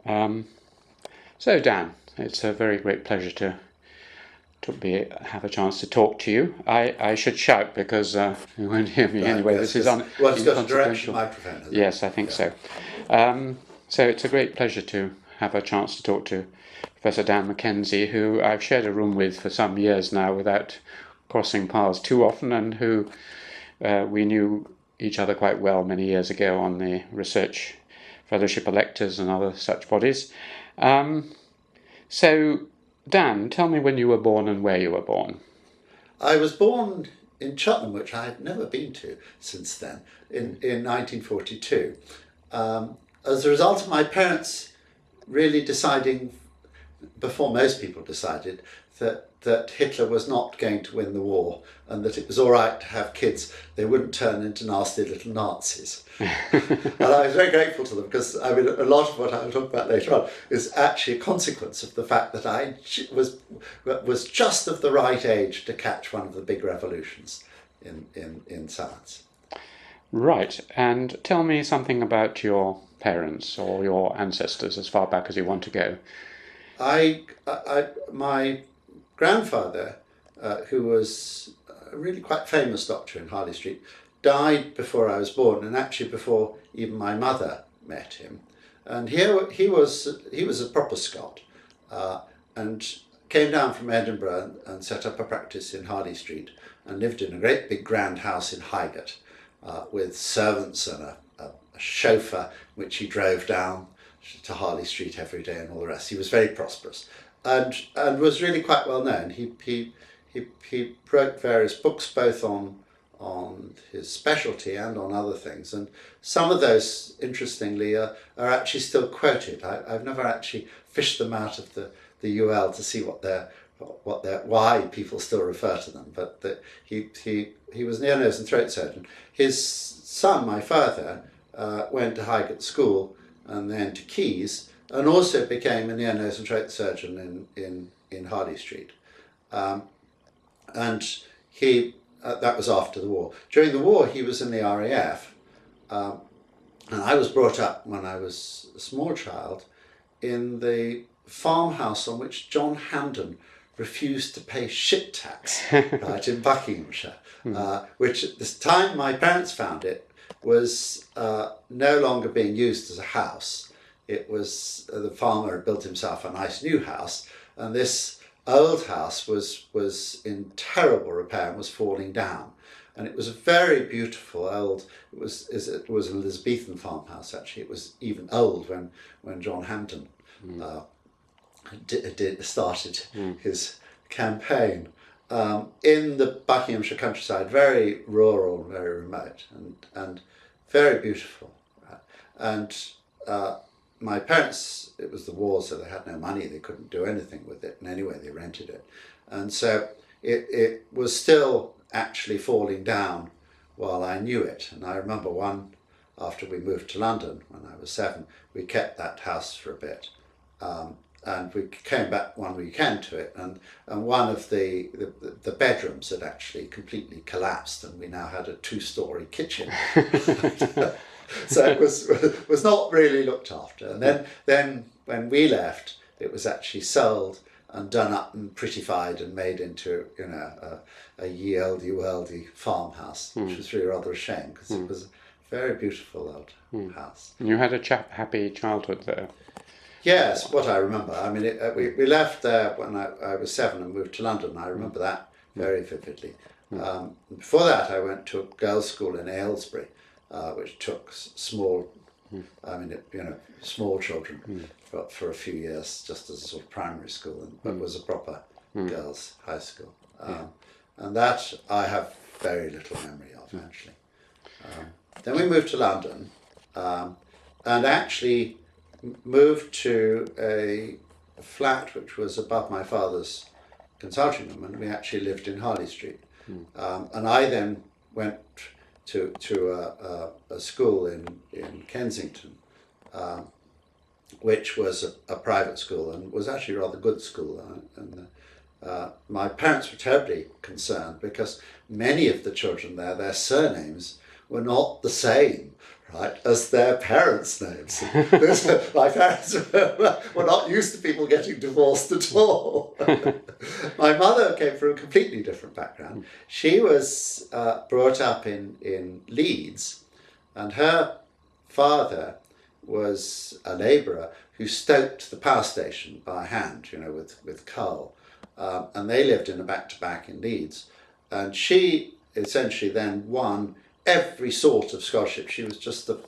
Um, so Dan, it's a very great pleasure to have a chance to talk to you. I should shout because you won't hear me anyway. Yes, This is well, it's got a inconsequential. direction microphone, hasn't it? Yes, I think so. So it's a great pleasure to have a chance to talk to Professor Dan McKenzie, who I've shared a room with for some years now without crossing paths too often, and who we knew each other quite well many years ago on the research fellowship electors and other such bodies. So, Dan, tell me when you were born and where you were born. I was born in Cheltenham, which I had never been to since then, in 1942. As a result of my parents really deciding, before most people decided, that Hitler was not going to win the war and that it was all right to have kids. They wouldn't turn into nasty little Nazis. And I was very grateful to them because a lot of what I'll talk about later on is actually a consequence of the fact that I was just of the right age to catch one of the big revolutions in science. Right, and tell me something about your parents or your ancestors as far back as you want to go. My grandfather, who was a really quite famous doctor in Harley Street, died before I was born, and actually before even my mother met him. And he was a proper Scot, and came down from Edinburgh and set up a practice in Harley Street, and lived in a great big grand house in Highgate, with servants and a chauffeur, which he drove down to Harley Street every day and all the rest. He was very prosperous, and was really quite well known. He wrote various books both on his specialty and on other things, and some of those, interestingly, are actually still quoted. I've never actually fished them out of the UL to see why people still refer to them, but he was an ear, nose and throat surgeon. His son, my father, went to Highgate School and then to Keys, and also became an ear, nose and throat surgeon in Harley Street. And he that was after the war. During the war, he was in the RAF, and I was brought up when I was a small child in the farmhouse on which John Hampden refused to pay ship tax, right, in Buckinghamshire, which at this time my parents found it was no longer being used as a house. It was, the farmer had built himself a nice new house, and this old house was in terrible repair and was falling down. And it was a very beautiful old, it was an Elizabethan farmhouse actually. It was even old when John Hampden started his campaign. In the Buckinghamshire countryside, very rural and very remote, and very beautiful. And my parents, it was the war, so they had no money, they couldn't do anything with it, and anyway they rented it. And so it was still actually falling down while I knew it. And I remember after we moved to London when I was 7, we kept that house for a bit. And we came back one weekend to it, and one of the bedrooms had actually completely collapsed, and we now had a 2-story kitchen. So it was not really looked after. And then when we left, it was actually sold and done up and prettified and made into a ye olde worldy farmhouse, which was really rather a shame because it was a very beautiful old house. And you had a happy childhood there. Yes, what I remember. I mean, we left there when I was 7 and moved to London. I remember that very vividly. Before that, I went to a girls' school in Aylesbury, which took small children for a few years, just as a sort of primary school, but was a proper girls' high school. And that I have very little memory of, actually. Then we moved to London, and actually moved to a flat which was above my father's consulting room, and we actually lived in Harley Street. And I then went to a school in Kensington, which was a private school and was actually a rather good school. And my parents were terribly concerned because many of the children there, their surnames were not the same, right, as their parents' names. My parents were not used to people getting divorced at all. My mother came from a completely different background. She was brought up in Leeds, and her father was a labourer who stoked the power station by hand, with coal. And they lived in a back-to-back in Leeds. And she essentially then won every sort of scholarship. She was just the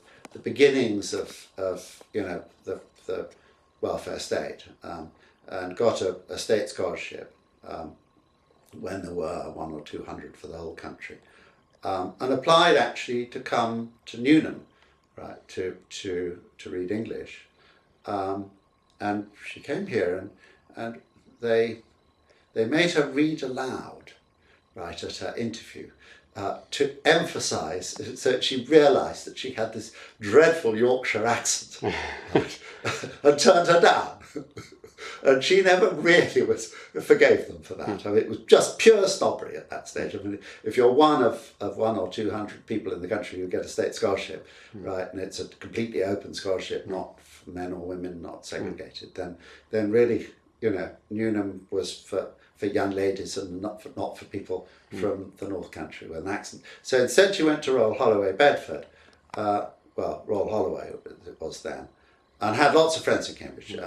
beginnings of the welfare state, and got a state scholarship when there were 100 or 200 for the whole country, and applied actually to come to Newnham, right, to read English, and she came here, and they made her read aloud, right, at her interview, to emphasise, so that she realised that she had this dreadful Yorkshire accent, right, and turned her down. And she never really forgave them for that. I mean, it was just pure snobbery at that stage. I mean, if you're one of 100 or 200 people in the country who get a state scholarship, right, and it's a completely open scholarship, not for men or women, not segregated, then really, Newnham was for young ladies and not for people from the North Country with an accent. So instead she went to Royal Holloway, Bedford, Royal Holloway it was then, and had lots of friends in Cambridge.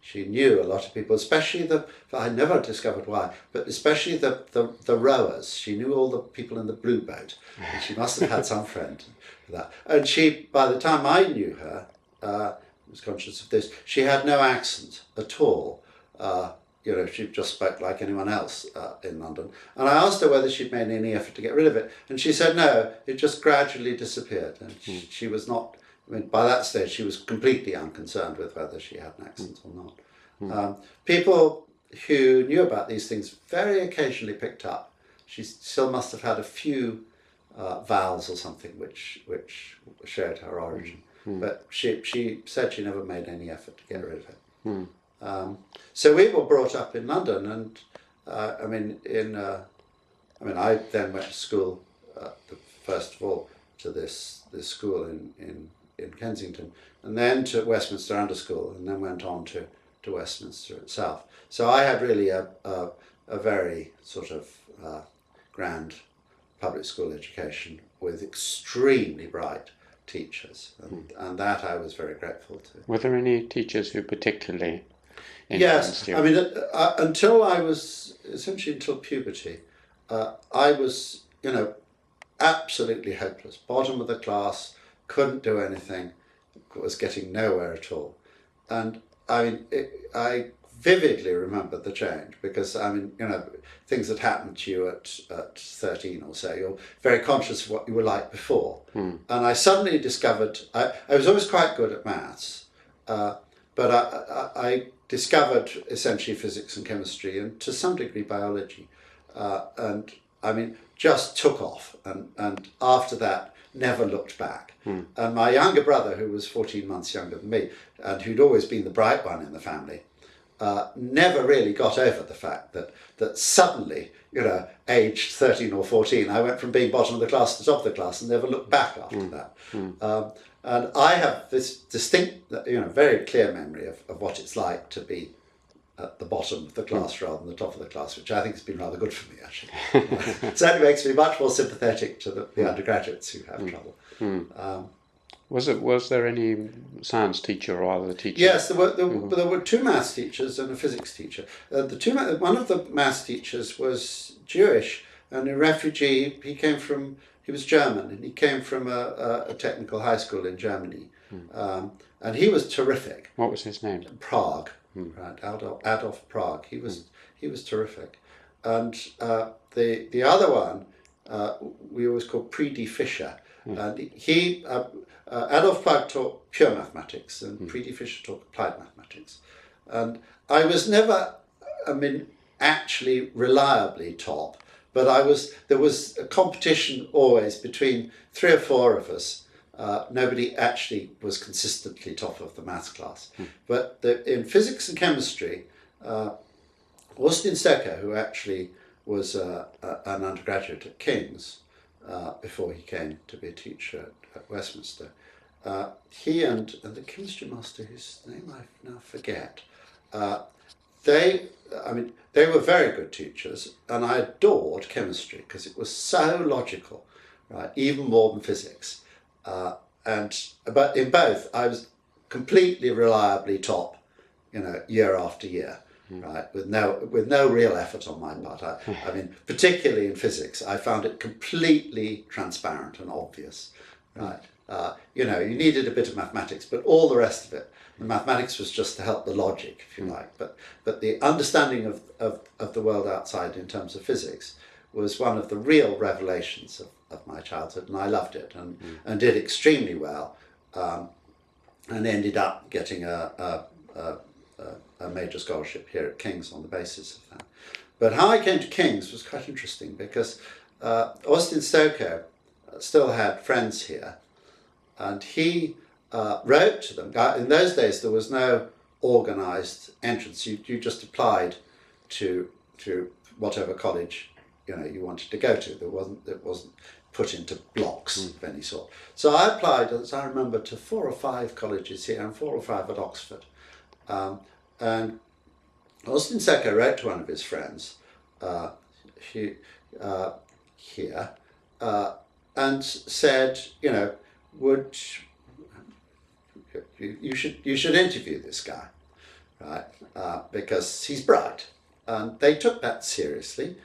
She knew a lot of people, especially I never discovered why, but especially the rowers. She knew all the people in the blue boat, and she must have had some friend for that. And she, by the time I knew her, was conscious of this, she had no accent at all. She just spoke like anyone else in London. And I asked her whether she'd made any effort to get rid of it, and she said no, it just gradually disappeared. And she was not, by that stage she was completely unconcerned with whether she had an accent or not. People who knew about these things very occasionally picked up. She still must have had a few vowels or something which showed her origin. But she said she never made any effort to get rid of it. So we were brought up in London, and I then went to school, first of all, to this school in Kensington, and then to Westminster Under School, and then went on to Westminster itself. So I had really a very sort of grand public school education with extremely bright teachers, and that I was very grateful to. Were there any teachers who particularly influenced you? Until puberty, I was, absolutely hopeless, bottom of the class, couldn't do anything, was getting nowhere at all. And I vividly remember the change, because things that happened to you at 13 or so, you're very conscious of what you were like before. And I suddenly discovered, I was always quite good at maths, but I discovered essentially physics and chemistry, and to some degree biology, and just took off, and after that never looked back. And my younger brother, who was 14 months younger than me, and who'd always been the bright one in the family, never really got over the fact that suddenly, aged 13 or 14, I went from being bottom of the class to top of the class and never looked back after that. And I have this distinct, very clear memory of what it's like to be at the bottom of the class rather than the top of the class, which I think has been rather good for me, actually. It certainly makes me much more sympathetic to the undergraduates who have trouble. Was there any science teacher or other teachers? Yes, there were two maths teachers and a physics teacher. One of the maths teachers was Jewish and a refugee. He was German, and he came from a technical high school in Germany, and he was terrific. What was his name? Prague, right? Adolf Prague. He was terrific, and the other one we always called Preedy Fisher, and he. Adolf Prague taught pure mathematics, and Preedy Fisher taught applied mathematics. And I was never, actually reliably top, but there was a competition always between 3 or 4 of us. Nobody actually was consistently top of the maths class. But in physics and chemistry, Austin Stecker, who actually was an undergraduate at King's, before he came to be a teacher at Westminster. He and the chemistry master, whose name I now forget, they were very good teachers, and I adored chemistry because it was so logical, right? Even more than physics. But in both, I was completely reliably top, year after year, right? With no real effort on my part. I mean, particularly in physics, I found it completely transparent and obvious, right? You needed a bit of mathematics, but all the rest of it, the mathematics was just to help the logic, if you like. But the understanding of the world outside in terms of physics was one of the real revelations of my childhood, and I loved it and did extremely well, and ended up getting a major scholarship here at King's on the basis of that. But how I came to King's was quite interesting because Austin Stokoe still had friends here, and he wrote to them. In those days, there was no organised entrance. You just applied to whatever college you wanted to go to. It wasn't put into blocks of any sort. So I applied, as I remember, to 4 or 5 colleges here and 4 or 5 at Oxford. And Austin Stokoe wrote to one of his friends here and said, would you should interview this guy, right? Because he's bright. And they took that seriously,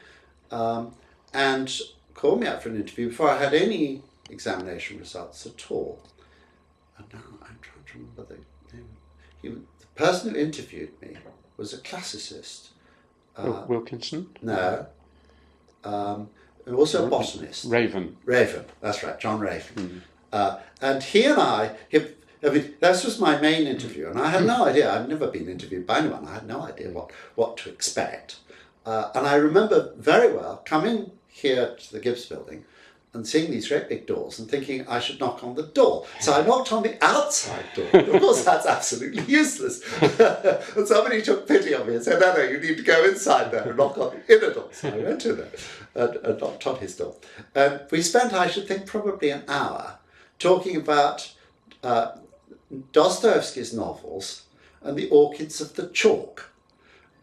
and called me out for an interview before I had any examination results at all. And now I'm trying to remember the name. The person who interviewed me was a classicist. Wilkinson? No. And also a botanist. Raven, that's right, John Raven. And he and I this was my main interview, and I had no idea. I'd never been interviewed by anyone. I had no idea what to expect. And I remember very well coming here to the Gibbs building and seeing these great big doors and thinking I should knock on the door. So I knocked on the outside door. Of course, that's absolutely useless. And somebody took pity on me and said, no, you need to go inside there and knock on the inner door. So I went in there and knocked on his door. And we spent, I should think, probably an hour talking about Dostoevsky's novels and the Orchids of the Chalk.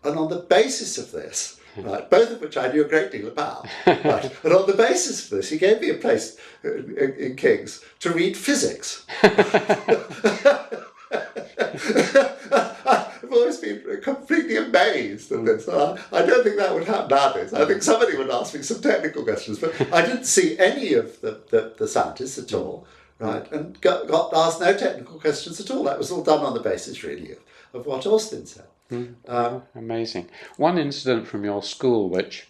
And on the basis of this, right, both of which I knew a great deal about, right, and on the basis of this, he gave me a place in King's to read physics. I've always been completely amazed at this. I don't think that would happen nowadays. I think somebody would ask me some technical questions, but I didn't see any of the scientists at all, right, and got asked no technical questions at all. That was all done on the basis, really, of what Austin said. Amazing. One incident from your school which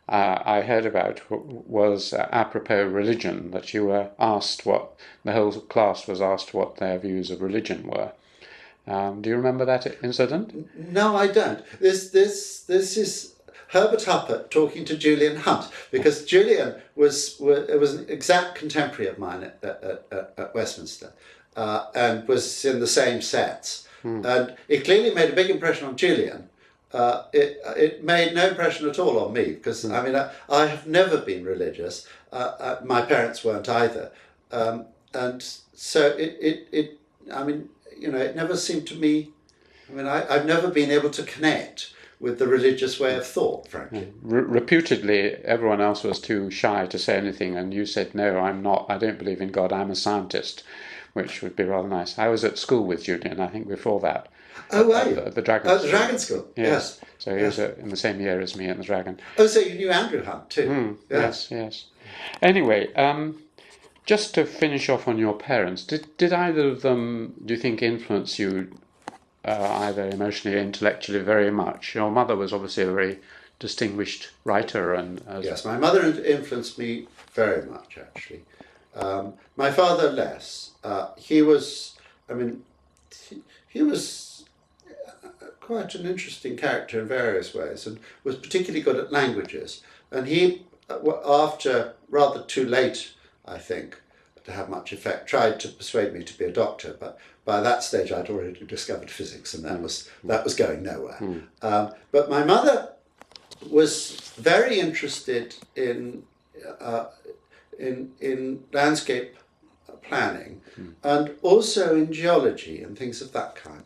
I heard about was apropos religion, that you were asked the whole class was asked what their views of religion were. Do you remember that incident? No, I don't. This is Herbert Huppert talking to Julian Hunt, because Julian was an exact contemporary of mine at Westminster, and was in the same sets. And it clearly made a big impression on Julian. It made no impression at all on me, because I have never been religious. My parents weren't either, and so it never seemed to me. I've never been able to connect with the religious way of thought, frankly. Reputedly, everyone else was too shy to say anything, and you said, "No, I'm not. I don't believe in God. I'm a scientist," which would be rather nice. I was at school with Julian, I think, before that. Oh, were you? At the Dragon At School. the Dragon School, yes. So he was in the same year as me at the Dragon. Oh, so you knew Andrew Hunt too? Yes. Anyway, just to finish off on your parents, did either of them, do you think, influence you either emotionally or intellectually very much? Your mother was obviously a very distinguished writer. Yes, my mother influenced me very much, actually. My father less. He was quite an interesting character in various ways, and was particularly good at languages. And he, after rather too late, I think, to have much effect, tried to persuade me to be a doctor, but by that stage I'd already discovered physics, and that was going nowhere. But my mother was very interested in in landscape planning, and also in geology and things of that kind,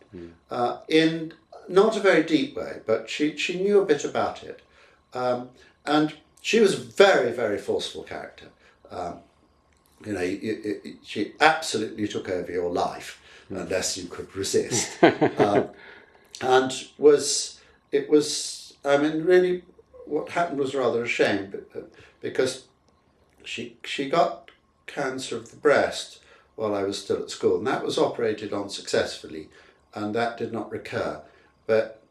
in not a very deep way, but she knew a bit about it. And she was a very, very forceful character. She absolutely took over your life unless you could resist. And really what happened was rather a shame, because she got cancer of the breast while I was still at school, and that was operated on successfully, and that did not recur. But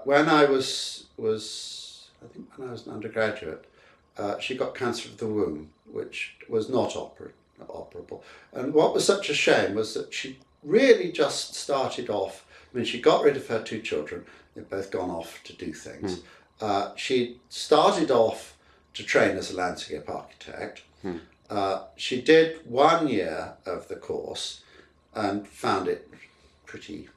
when I was an undergraduate, she got cancer of the womb, which was not operable. And what was such a shame was that she really just started off. I mean, she got rid of her 2 children. They've both gone off to do things. She started off to train as a landscape architect. She did 1 year of the course and found it pretty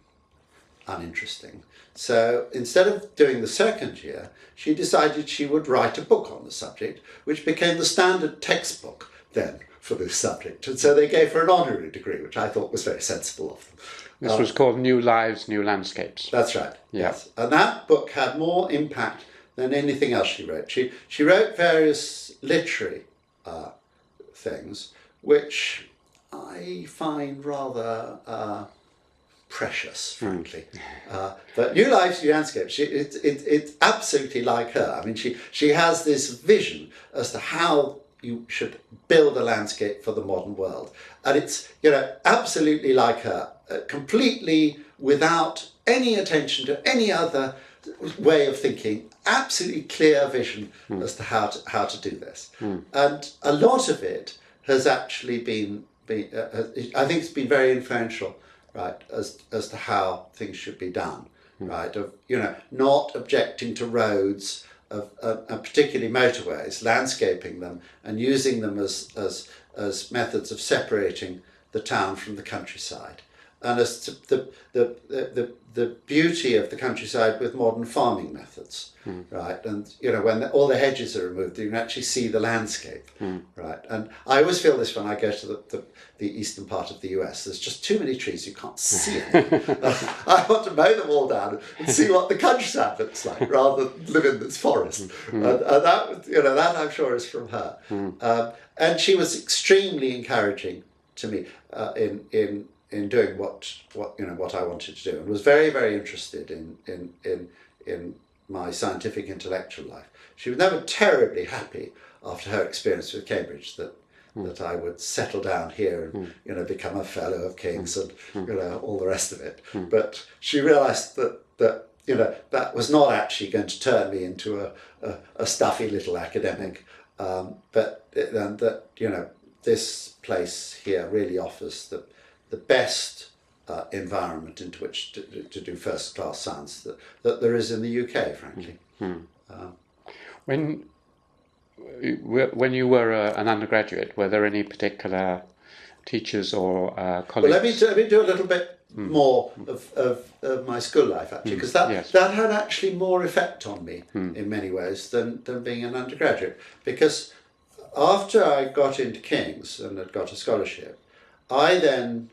uninteresting. So instead of doing the 2nd year, she decided she would write a book on the subject, which became the standard textbook then for this subject. And so they gave her an honorary degree, which I thought was very sensible of them. This was called New Lives, New Landscapes. That's right. Yeah. Yes. And that book had more impact than anything else she wrote. She wrote various literary things, which I find rather precious, frankly. But New Lives, New Landscapes, it's absolutely like her. I mean, she has this vision as to how you should build a landscape for the modern world. And it's, absolutely like her, completely without any attention to any other way of thinking, absolutely clear vision as to how to do this. And a lot of it has actually been I think it's been very influential, right, as to how things should be done, right, of, not objecting to roads, of particularly motorways, landscaping them and using them as methods of separating the town from the countryside, and as to the beauty of the countryside with modern farming methods, right? And when all the hedges are removed, you can actually see the landscape, right? And I always feel this when I go to the eastern part of the US. There's just too many trees; you can't see anything. I want to mow them all down and see what the countryside looks like, rather than live in this forest. And that I'm sure is from her. And she was extremely encouraging to me in doing what I wanted to do, and was very, very interested in my scientific intellectual life. She was never terribly happy after her experience with Cambridge that I would settle down here and become a fellow of King's and all the rest of it. But she realised that was not actually going to turn me into a stuffy little academic, but that this place here really offers the best environment into which to do first-class science that there is in the UK, frankly. When you were an undergraduate, were there any particular teachers or colleagues? Well, let me do a little bit more of my school life, actually, because that had actually more effect on me in many ways than being an undergraduate. Because after I got into King's and had got a scholarship, I then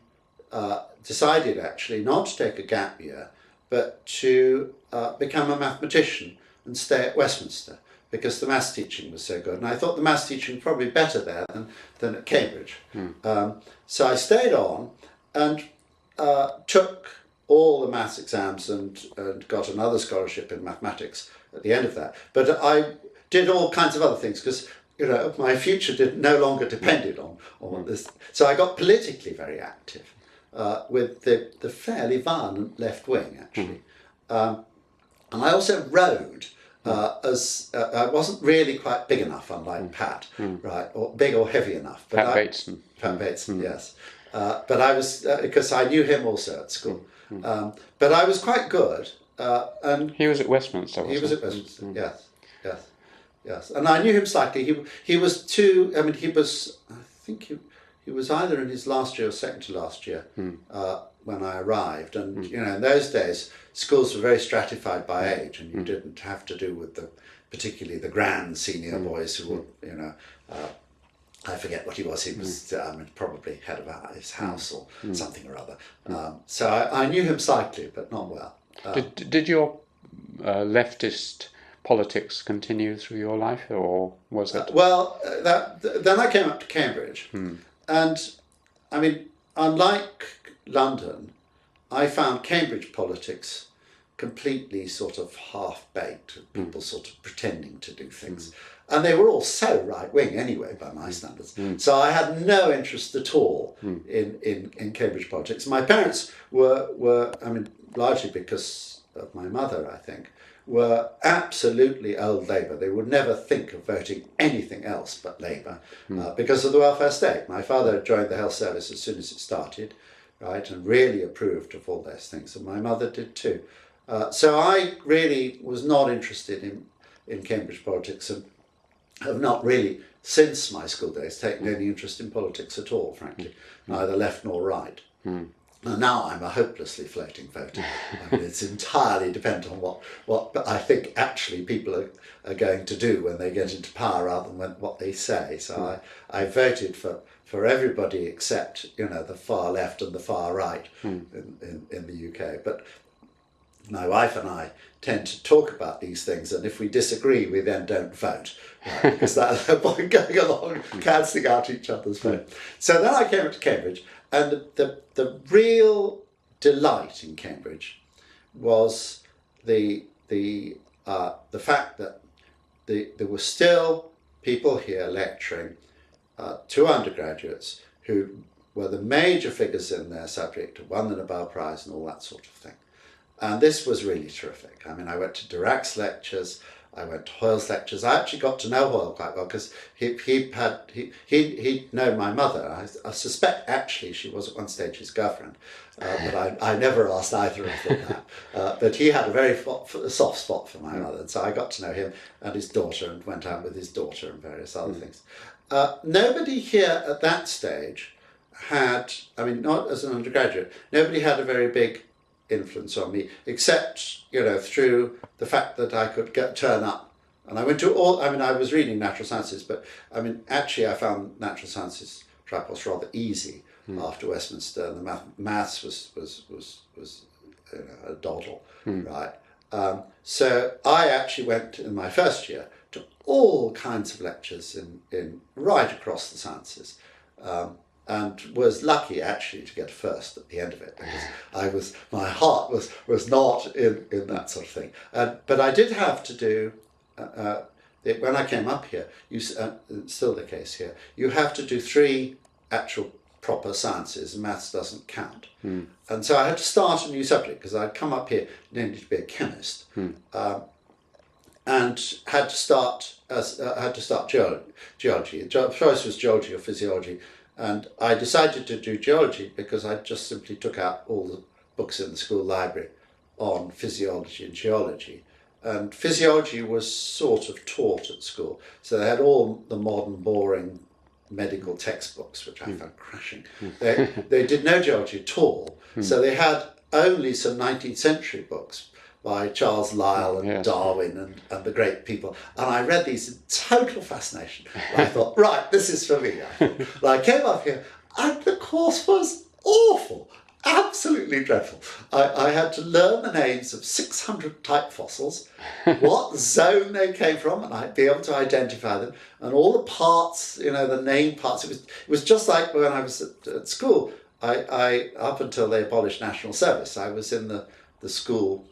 decided actually not to take a gap year, but to become a mathematician and stay at Westminster, because the maths teaching was so good. And I thought the maths teaching was probably better there than at Cambridge. So I stayed on and took all the maths exams and got another scholarship in mathematics at the end of that. But I did all kinds of other things because my future no longer depended on this. So I got politically very active with the fairly violent left wing, actually. And I also rode as I wasn't really quite big enough, unlike Pat, right, or big or heavy enough. But Pat Bateson, yes. But I was, because I knew him also at school. But I was quite good. And he was at Westminster, wasn't he? He was at Westminster, yes. And I knew him slightly. He was too, I think he was either in his last year or second to last year when I arrived. And, in those days, schools were very stratified by age, and you didn't have to do with particularly the grand senior boys who were, I forget what he was. He was probably head of his house or something or other. So I knew him slightly, but not well. Did your leftist politics continue through your life, or was it? Then I came up to Cambridge, and I mean, unlike London, I found Cambridge politics completely sort of half-baked, people sort of pretending to do things. And they were all so right-wing anyway, by my standards. So I had no interest at all in Cambridge politics. My parents were, I mean, largely because of my mother, I think, were absolutely old Labour. They would never think of voting anything else but Labour because of the welfare state. My father joined the health service as soon as it started, right, and really approved of all those things, and my mother did too. So I really was not interested in Cambridge politics, and have not really, since my school days, taken any interest in politics at all, frankly, neither left nor right. And now I'm a hopelessly floating voter. I mean, it's entirely dependent on what I think actually people are going to do when they get into power rather than what they say. So I voted for everybody except, the far left and the far right in the UK. But my wife and I tend to talk about these things, and if we disagree, we then don't vote, right? Because that's by going along cancelling out each other's vote. So then I came up to Cambridge, and the real delight in Cambridge was the fact that there were still people here lecturing to undergraduates who were the major figures in their subject, won the Nobel Prize and all that sort of thing. And this was really terrific. I mean, I went to Dirac's lectures, I went to Hoyle's lectures. I actually got to know Hoyle quite well because he'd known my mother. I suspect actually she was at one stage his girlfriend, but I never asked either of them that. But he had a very soft spot for my mother, and so I got to know him and his daughter, and went out with his daughter and various other things. Nobody here at that stage had, I mean, not as an undergraduate, nobody had a very big influence on me, except through the fact that I could turn up, and I went to all. I mean, I was reading natural sciences, but I mean, actually, I found natural sciences tripos rather easy after Westminster, and the maths was a doddle, right? So I actually went in my first year to all kinds of lectures in right across the sciences. And was lucky actually to get first at the end of it, because my heart was not in that sort of thing. But I did have to do, when I came up here, it's still the case here, you have to do 3 actual proper sciences, and maths doesn't count. And so I had to start a new subject, because I'd come up here needing to be a chemist, and had to start geology. The choice was geology or physiology. And I decided to do geology because I just simply took out all the books in the school library on physiology and geology. And physiology was sort of taught at school. So they had all the modern, boring medical textbooks, which I found crashing. They did no geology at all. So they had only some 19th century books by Charles Lyell and Darwin and the great people. And I read these in total fascination. I thought, right, this is for me. I came up here, and the course was awful, absolutely dreadful. I had to learn the names of 600 type fossils, what zone they came from, and I'd be able to identify them, and all the parts, the name parts. It was just like when I was at school. I up until they abolished national service, I was in the school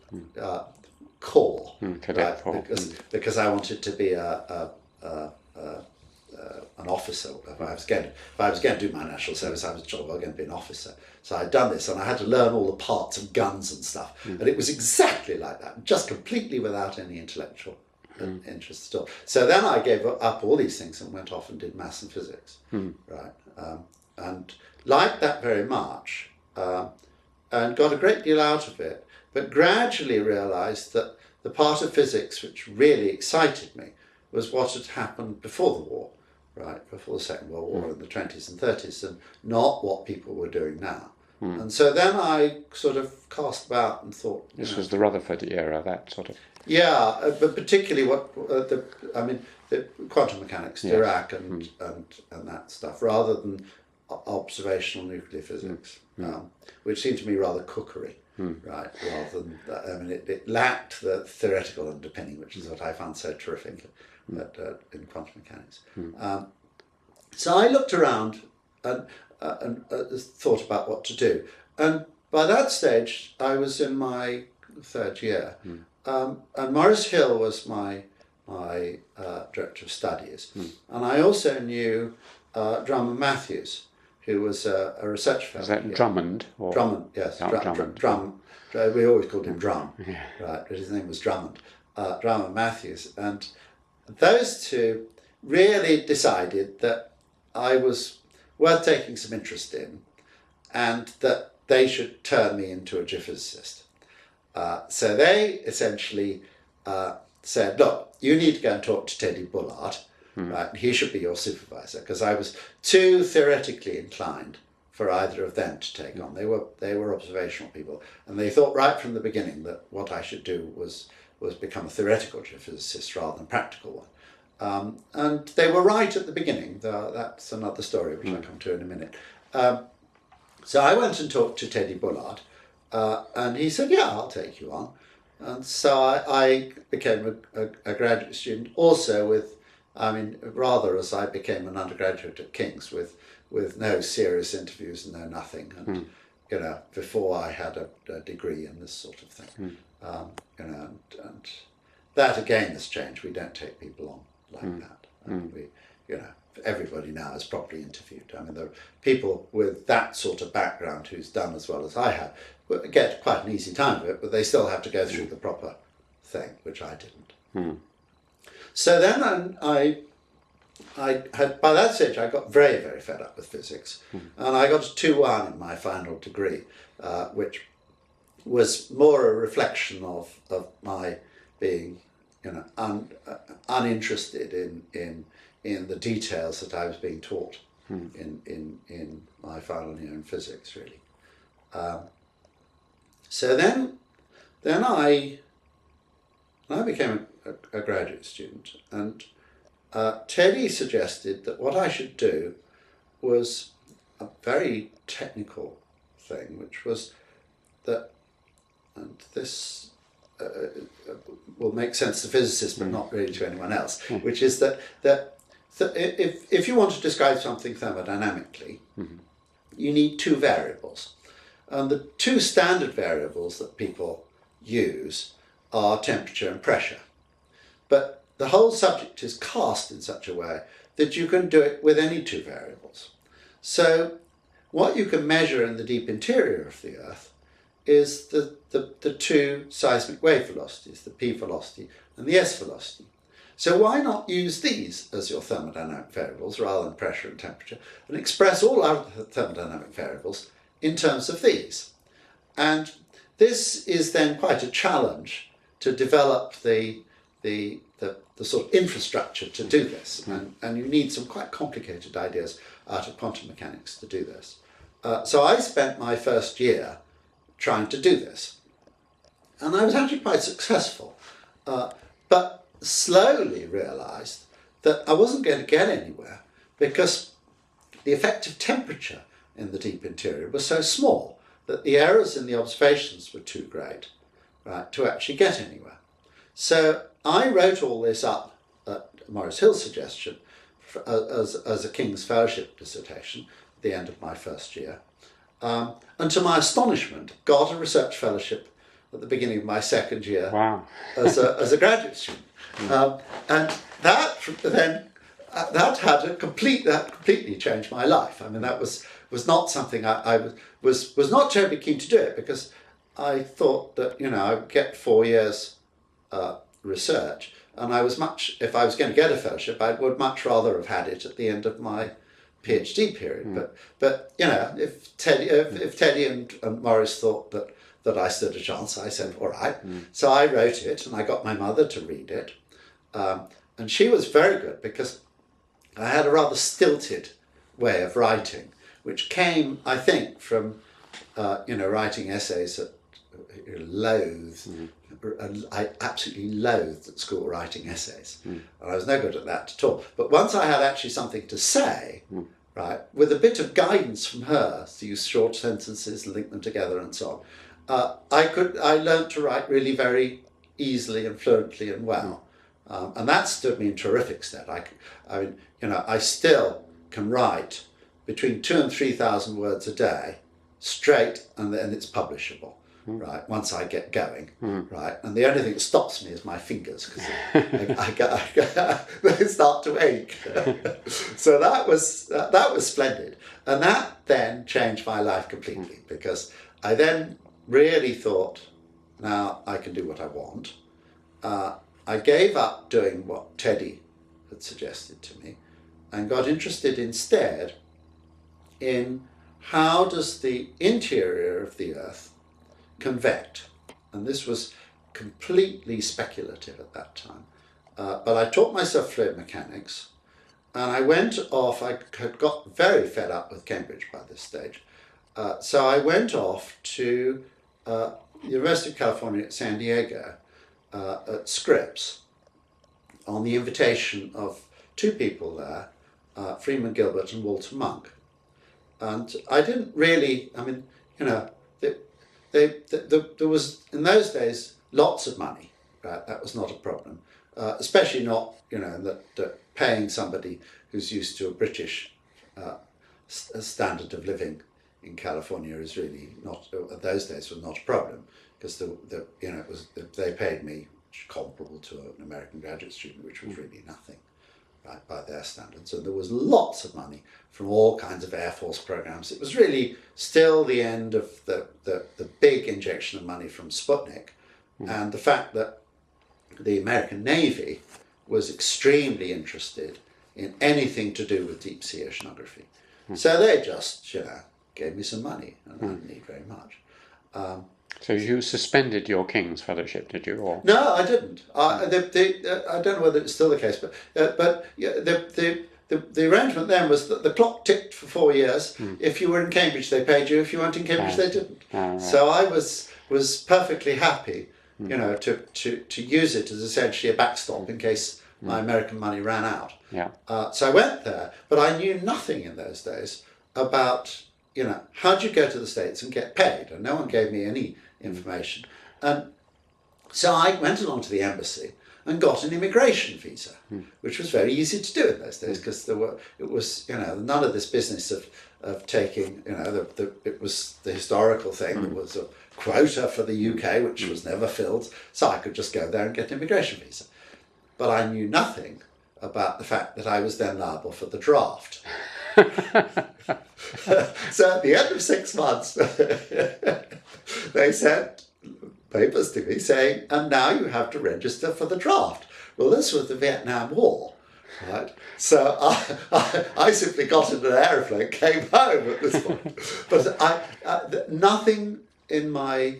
corps, cadet corps, because I wanted to be an officer. If I was going to do my national service, I was going to be an officer. So I'd done this, and I had to learn all the parts of guns and stuff. And it was exactly like that, just completely without any intellectual interest at all. So then I gave up all these things and went off and did maths and physics, right? And liked that very much, and got a great deal out of it. But gradually realised that the part of physics which really excited me was what had happened before the war, right, before the Second World War in the 20s and 30s, and not what people were doing now. And so then I sort of cast about and thought... This was the Rutherford era, that sort of... Yeah, but particularly the quantum mechanics, Dirac and that stuff, rather than observational nuclear physics, which seemed to me rather cookery, right? Rather than it lacked the theoretical underpinning, which is what I found so terrific in quantum mechanics. So I looked around and thought about what to do, and by that stage I was in my third year. And Maurice Hill was my director of studies, and I also knew Drummond Matthews, who was a research fellow. Is that Drummond? Or Drummond, yes. Drummond. We always called him Drum, Yeah. right? But his name was Drummond. Drummond Matthews, and those two really decided that I was worth taking some interest in, and that they should turn me into a geophysicist. So they essentially said, look, you need to go and talk to Teddy Bullard, right? He should be your supervisor, because I was too theoretically inclined for either of them to take on. They were observational people, and they thought right from the beginning that what I should do was become a theoretical geophysicist rather than a practical one. And they were right at the beginning. That's another story which I'll come to in a minute. So I went and talked to Teddy Bullard, and he said, yeah, I'll take you on. And so I became a graduate student, also rather as I became an undergraduate at King's with no serious interviews and no nothing. And, before I had a degree in this sort of thing. And that again has changed. We don't take people on like that. And everybody now is properly interviewed. I mean, there are people with that sort of background who's done as well as I have, get quite an easy time of it, but they still have to go through the proper thing, which I didn't. So then I had, by that stage, I got very, very fed up with physics, and I got a 2-1 in my final degree, which was more a reflection of my being, uninterested in the details that I was being taught in my final year in physics, really. So then I became a graduate student, and Teddy suggested that what I should do was a very technical thing, which was that, and this will make sense to physicists but not really to anyone else, which is that if you want to describe something thermodynamically, you need 2 variables. And the 2 standard variables that people use are temperature and pressure. But the whole subject is cast in such a way that you can do it with any 2 variables. So what you can measure in the deep interior of the Earth is the 2 seismic wave velocities, the P velocity and the S velocity. So why not use these as your thermodynamic variables rather than pressure and temperature, and express all other thermodynamic variables in terms of these? And this is then quite a challenge to develop the sort of infrastructure to do this, and you need some quite complicated ideas out of quantum mechanics to do this. So I spent my first year trying to do this, and I was actually quite successful, but slowly realised that I wasn't going to get anywhere because the effective temperature in the deep interior was so small that the errors in the observations were too great, right, to actually get anywhere. So I wrote all this up at Maurice Hill's suggestion as a King's Fellowship dissertation at the end of my first year, and to my astonishment got a research fellowship at the beginning of my second year. Wow. as a graduate student. And that then that completely changed my life. I mean, that was not something I was not terribly keen to do it, because I thought that I would get 4 years research, and if I was going to get a fellowship, I would much rather have had it at the end of my PhD period. But if Teddy and Maurice thought that I stood a chance, I said, all right. So I wrote it, and I got my mother to read it. And she was very good, because I had a rather stilted way of writing, which came, I think, from writing essays that I loathe. I absolutely loathed at school writing essays, and I was no good at that at all. But once I had actually something to say, right, with a bit of guidance from her to use short sentences, link them together, and so on, I learned to write really very easily and fluently and well, and that stood me in terrific stead. I still can write between 2,000 and 3,000 words a day, straight, and then it's publishable. Right, once I get going, right, and the only thing that stops me is my fingers, because they start to ache. So that was splendid, and that then changed my life completely, because I then really thought, now I can do what I want. I gave up doing what Teddy had suggested to me, and got interested instead in how does the interior of the Earth convect, and this was completely speculative at that time. But I taught myself fluid mechanics, and I went off. I had got very fed up with Cambridge by this stage, so I went off to University of California at San Diego at Scripps on the invitation of two people there, Freeman Gilbert and Walter Monk. And I didn't really, there was, in those days, lots of money. Right? That was not a problem, especially not, that paying somebody who's used to a British standard of living in California is really not, those days was not a problem, because they paid me comparable to an American graduate student, which was really nothing, right, by their standards. And there was lots of money from all kinds of Air Force programs. It was really still the end of the big injection of money from Sputnik, and the fact that the American Navy was extremely interested in anything to do with deep sea oceanography. So they just, gave me some money, and I didn't need very much. So you suspended your King's Fellowship, did you? Or? No, I didn't. I don't know whether it's still the case, but the arrangement then was that the clock ticked for 4 years. If you were in Cambridge, they paid you. If you weren't in Cambridge, they didn't. Right. So I was perfectly happy, to use it as essentially a backstop in case my American money ran out. Yeah. So I went there, but I knew nothing in those days about, how do you go to the States and get paid? And no one gave me any information. And so I went along to the embassy and got an immigration visa, which was very easy to do in those days, because it was none of this business of taking, it was the historical thing. There was a quota for the UK, which was never filled, so I could just go there and get an immigration visa. But I knew nothing about the fact that I was then liable for the draft. So at the end of 6 months, they sent papers to me saying, and now you have to register for the draft. Well, this was the Vietnam War, right? So I simply got in an aeroplane, came home at this point. But nothing in my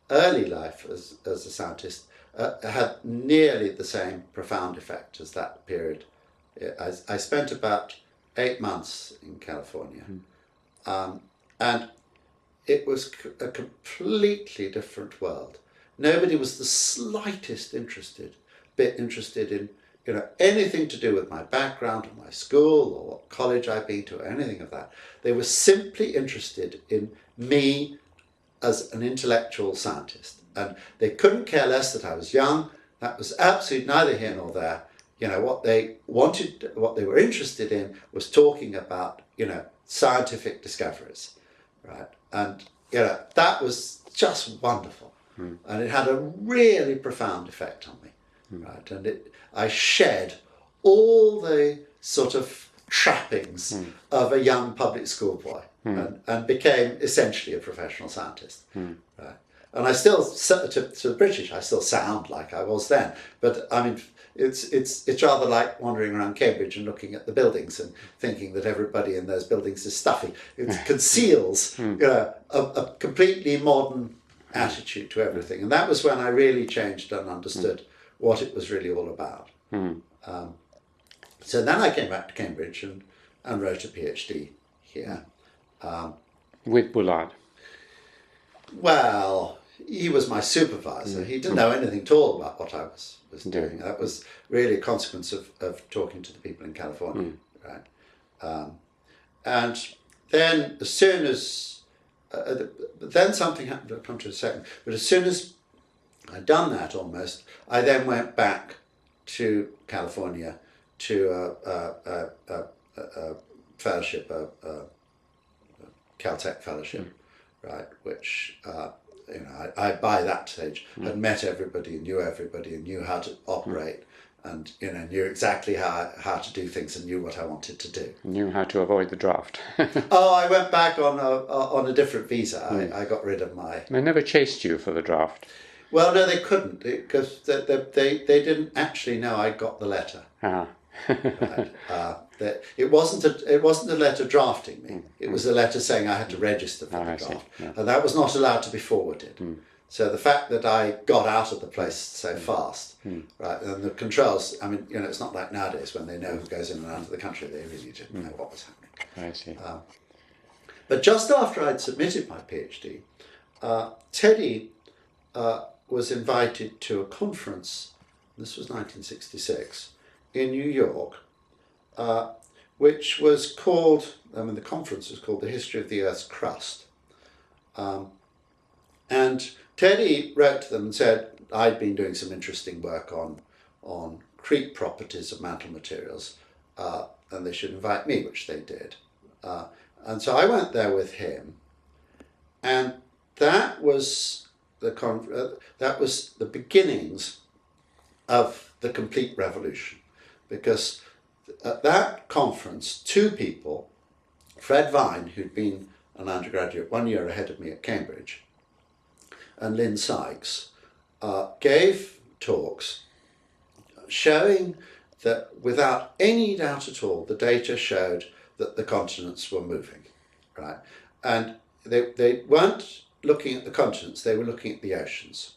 early life as a scientist had nearly the same profound effect as that period. I spent about 8 months in California, and it was a completely different world. Nobody was the slightest bit interested in anything to do with my background or my school or what college I'd been to or anything of that. They were simply interested in me as an intellectual scientist, and they couldn't care less that I was young. That was absolutely neither here nor there. What they wanted, what they were interested in was talking about, scientific discoveries, right? And, that was just wonderful. And it had a really profound effect on me, right? And I shed all the sort of trappings of a young public school boy and became essentially a professional scientist, right? And I still, to the British, I still sound like I was then. But I mean, it's rather like wandering around Cambridge and looking at the buildings and thinking that everybody in those buildings is stuffy. It conceals, a completely modern attitude to everything. And that was when I really changed and understood what it was really all about. So then I came back to Cambridge and wrote a PhD here. With Bullard. Well, he was my supervisor. He didn't know anything at all about what I was doing. That was really a consequence of talking to the people in California, right? And then as soon as, then something happened, I'll come to in a second, but as soon as I'd done that almost, I then went back to California to a fellowship, a Caltech fellowship, right, which, I by that stage had met everybody and knew how to operate and, knew exactly how to do things and knew what I wanted to do. Knew how to avoid the draft. Oh, I went back on a different visa. I got rid of my... They never chased you for the draft? Well, no, they couldn't, because they didn't actually know I got the letter. Ah. Right. It wasn't a letter drafting me. It was a letter saying I had to register for the draft, and that was not allowed to be forwarded. So the fact that I got out of the place so fast, right, and the controls. I mean, it's not like nowadays when they know who goes in and out of the country. They really didn't know what was happening. I see. But just after I'd submitted my PhD, Teddy was invited to a conference. This was 1966. In New York, which was called, the conference was called The History of the Earth's Crust. And Teddy wrote to them and said I'd been doing some interesting work on creep properties of mantle materials, and they should invite me, which they did. And so I went there with him, and that was the beginnings of the complete revolution. Because at that conference, two people, Fred Vine, who'd been an undergraduate 1 year ahead of me at Cambridge, and Lynn Sykes, gave talks showing that without any doubt at all, the data showed that the continents were moving, right? And they weren't looking at the continents, they were looking at the oceans.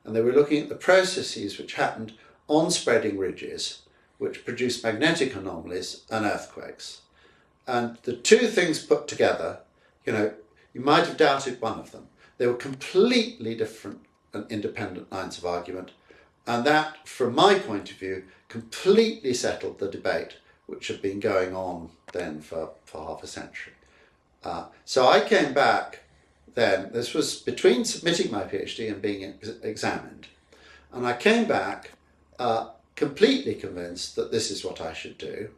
And they were looking at the processes which happened on spreading ridges, which produce magnetic anomalies and earthquakes. And the two things put together, you might have doubted one of them. They were completely different and independent lines of argument. And that, from my point of view, completely settled the debate which had been going on then for half a century. So I came back then, this was between submitting my PhD and being examined. And I came back completely convinced that this is what I should do.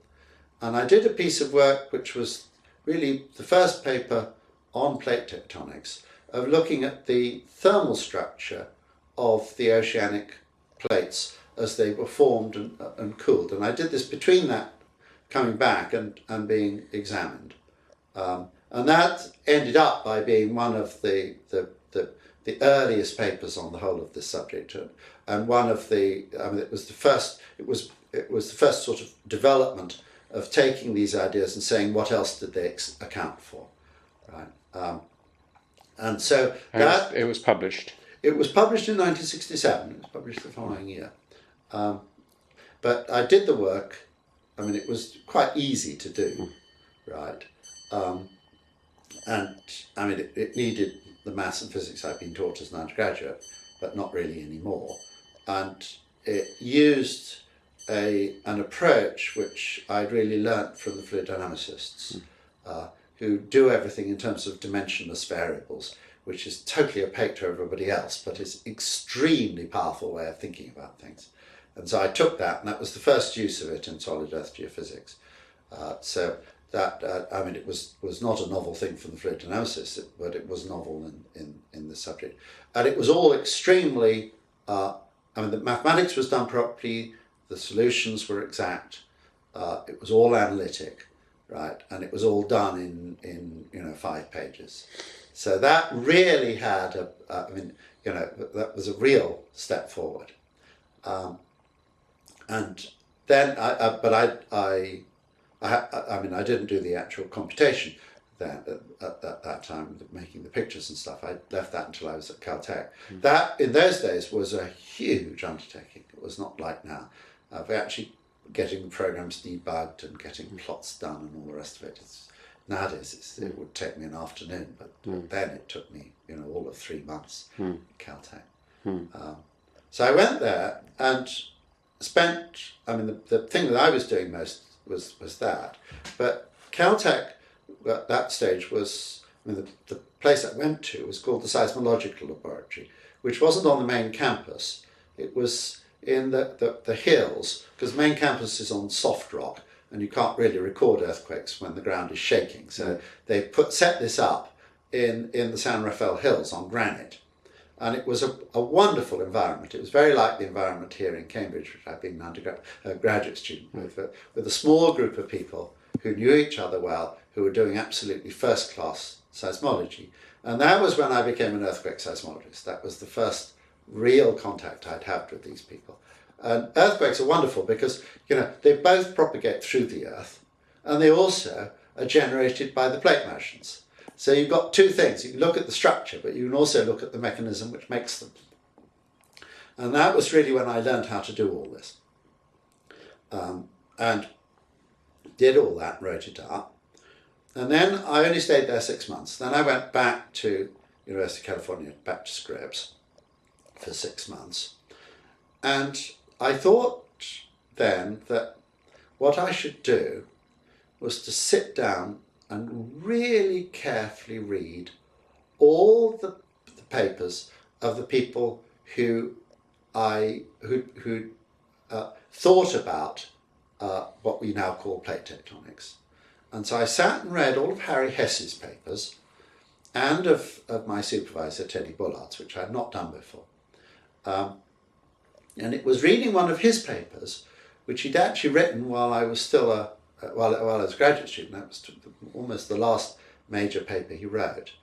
And I did a piece of work which was really the first paper on plate tectonics, of looking at the thermal structure of the oceanic plates as they were formed and cooled. And I did this between that coming back and being examined. And that ended up by being one of the earliest papers on the whole of this subject, and one of the, it was the first sort of development of taking these ideas and saying what else did they account for, right? And so that it was published. It was published in 1967. It was published the following year. But I did the work. It was quite easy to do, right? And it needed the maths and physics I'd been taught as an undergraduate, but not really anymore. And it used an approach which I'd really learnt from the fluid dynamicists, who do everything in terms of dimensionless variables, which is totally opaque to everybody else, but is extremely powerful way of thinking about things. And so I took that, and that was the first use of it in solid earth geophysics. So that, it was not a novel thing from the fluid dynamicists, but it was novel in this subject. And it was all extremely, the mathematics was done properly, the solutions were exact, it was all analytic, right? And it was all done in 5 pages. So that really had that was a real step forward. And then, I didn't do the actual computation then at that time, making the pictures and stuff. I left that until I was at Caltech. That, in those days, was a huge undertaking. It was not like now. Actually getting the programs debugged and getting plots done and all the rest of it, Nowadays it would take me an afternoon, but then it took me, all of 3 months at Caltech. So I went there and spent, the thing that I was doing most was that. But Caltech at that stage was, the place I went to was called the Seismological Laboratory, which wasn't on the main campus. It was in the hills, because the main campus is on soft rock, and you can't really record earthquakes when the ground is shaking. So they set this up in the San Rafael Hills on granite. And it was a wonderful environment. It was very like the environment here in Cambridge, which I've been an graduate student with a small group of people who knew each other well, who were doing absolutely first-class seismology. And that was when I became an earthquake seismologist. That was the first real contact I'd had with these people. And earthquakes are wonderful because, they both propagate through the earth, and they also are generated by the plate motions. So you've got two things. You can look at the structure, but you can also look at the mechanism which makes them. And that was really when I learned how to do all this. And did all that, wrote it up. And then I only stayed there 6 months. Then I went back to University of California, back to Scripps for 6 months. And I thought then that what I should do was to sit down and really carefully read all the papers of the people who thought about what we now call plate tectonics. And so I sat and read all of Harry Hess's papers and of my supervisor, Teddy Bullard's, which I had not done before. And it was reading one of his papers, which he'd actually written while I was still while I was a graduate student. That was almost the last major paper he wrote,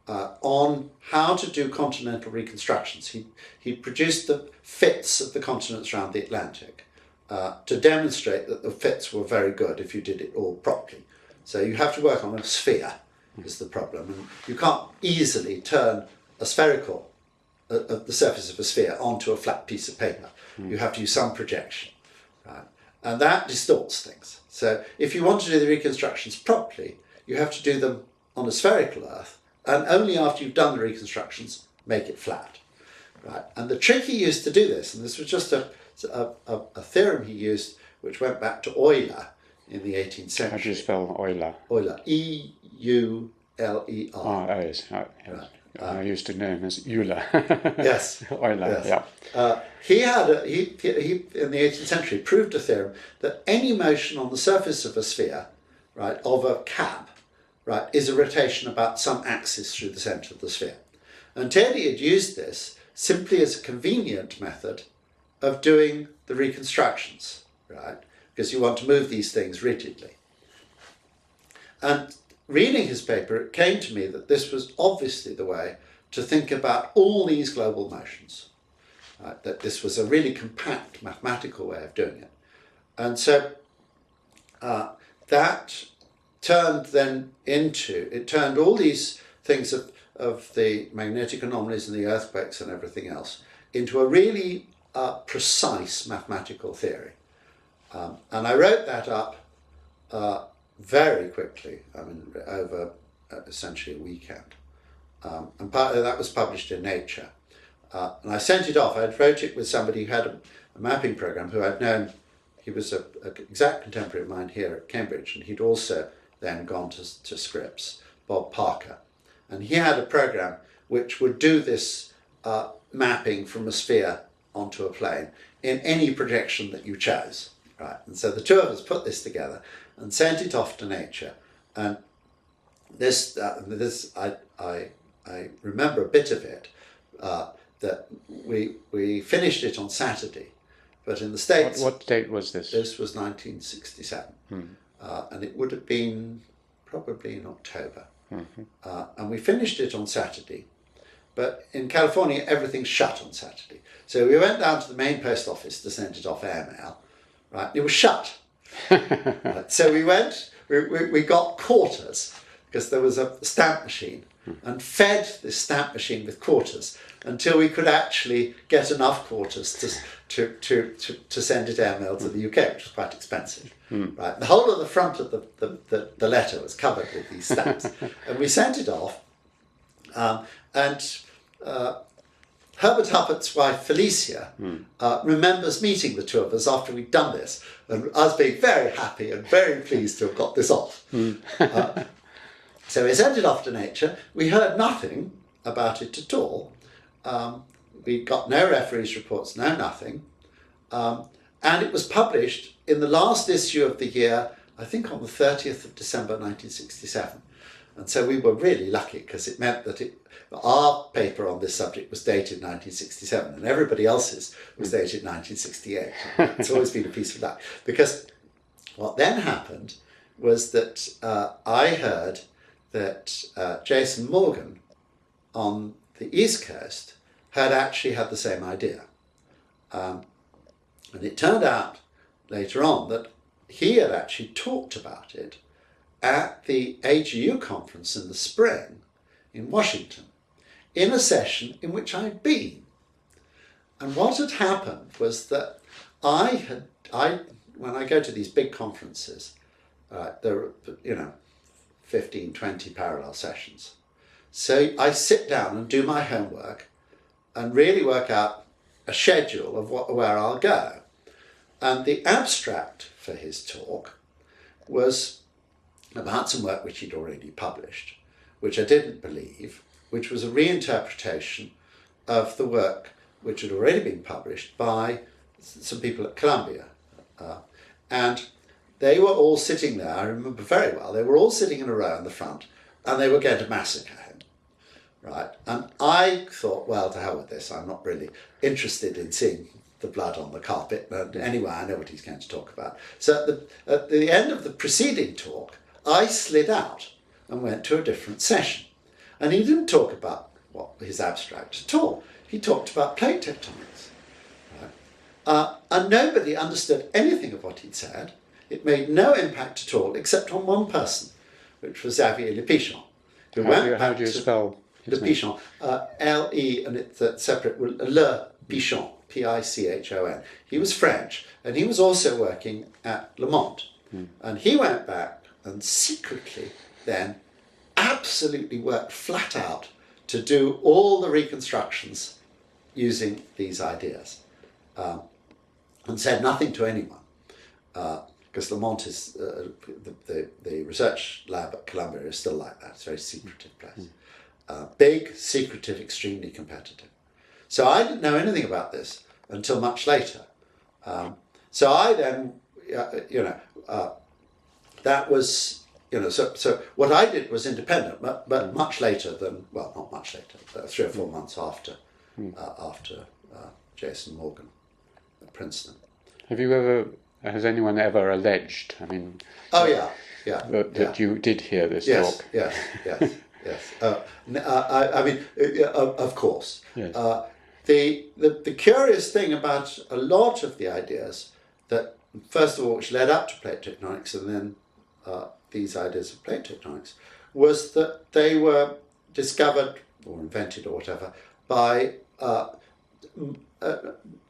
on how to do continental reconstructions. He produced the fits of the continents around the Atlantic to demonstrate that the fits were very good if you did it all properly. So you have to work on a sphere, is the problem. And you can't easily turn a spherical, the surface of a sphere onto a flat piece of paper. You have to use some projection, right? And that distorts things. So if you want to do the reconstructions properly, you have to do them on a spherical earth, and only after you've done the reconstructions, make it flat, right? And the trick he used to do this, and this was just a theorem he used, which went back to Euler in the 18th century. How do you spell Euler? Euler, E-U-L-E-R. Oh, yes. Yes. Right. I used to know him as Euler. Yes. Euler, yes. yeah. He in the 18th century proved a theorem that any motion on the surface of a sphere, right, of a cap, right, is a rotation about some axis through the centre of the sphere. And Teddy had used this simply as a convenient method of doing the reconstructions, right, because you want to move these things rigidly. And reading his paper, it came to me that this was obviously the way to think about all these global motions, right? That this was a really compact mathematical way of doing it. And so that turned then it turned all these things of the magnetic anomalies and the earthquakes and everything else into a really precise mathematical theory. And I wrote that up very quickly, over essentially a weekend. And part of that was published in Nature. And I sent it off. I wrote it with somebody who had a mapping program who I'd known. He was an exact contemporary of mine here at Cambridge, and he'd also then gone to Scripps, Bob Parker. And he had a program which would do this mapping from a sphere onto a plane in any projection that you chose. Right? And so the two of us put this together and sent it off to Nature. And I remember a bit of it, that we finished it on Saturday, but in the States... What date was this? This was 1967, and it would have been probably in October. And we finished it on Saturday, but in California everything's shut on Saturday. So we went down to the main post office to send it off airmail, right? It was shut. Right? So we got quarters, because there was a stamp machine, and fed this stamp machine with quarters until we could actually get enough quarters to send it airmail to the UK, which was quite expensive. Right, the whole of the front of the letter was covered with these stamps, and we sent it off. Herbert Huppert's wife Felicia remembers meeting the two of us after we'd done this, and us being very happy and very pleased to have got this off. So we sent it off to Nature. We heard nothing about it at all. We got no referees' reports, no nothing. And it was published in the last issue of the year, I think on the 30th of December 1967. And so we were really lucky, because it meant that our paper on this subject was dated 1967 and everybody else's was dated 1968. It's always been a piece of luck, because what then happened was that I heard that Jason Morgan on the East Coast had actually had the same idea. And it turned out later on that he had actually talked about it at the AGU conference in the spring in Washington, in a session in which I'd been. And what had happened was that when I go to these big conferences, there are, 15, 20 parallel sessions. So I sit down and do my homework and really work out a schedule of where I'll go. And the abstract for his talk was about some work which he'd already published, which I didn't believe, which was a reinterpretation of the work which had already been published by some people at Columbia. And they were all sitting there, I remember very well, they were all sitting in a row in the front, and they were going to massacre him. Right? And I thought, well, to hell with this, I'm not really interested in seeing the blood on the carpet. But anyway, I know what he's going to talk about. So at the end of the preceding talk, I slid out and went to a different session. And he didn't talk about his abstract at all. He talked about plate tectonics. Right? And nobody understood anything of what he'd said. It made no impact at all, except on one person, which was Xavier Le Pichon. How do you spell Le Pichon? L-E, and it's separate, Le Pichon, P-I-C-H-O-N. He was French, and he was also working at Le Monde. And he went back and secretly then absolutely worked flat out to do all the reconstructions using these ideas, and said nothing to anyone, because Le Monde is the research lab at Columbia is still like that. It's a very secretive place, big, secretive, extremely competitive. So I didn't know anything about this until much later. So I then, that was. So what I did was independent, but much later than, well, not much later, 3 or 4 months after Jason Morgan at Princeton. Has anyone ever alleged, Oh, yeah. that you did hear this yes, talk? Yes. Of course. Yes. The curious thing about a lot of the ideas that, first of all, which led up to plate tectonics and then these ideas of plate tectonics, was that they were discovered or invented or whatever by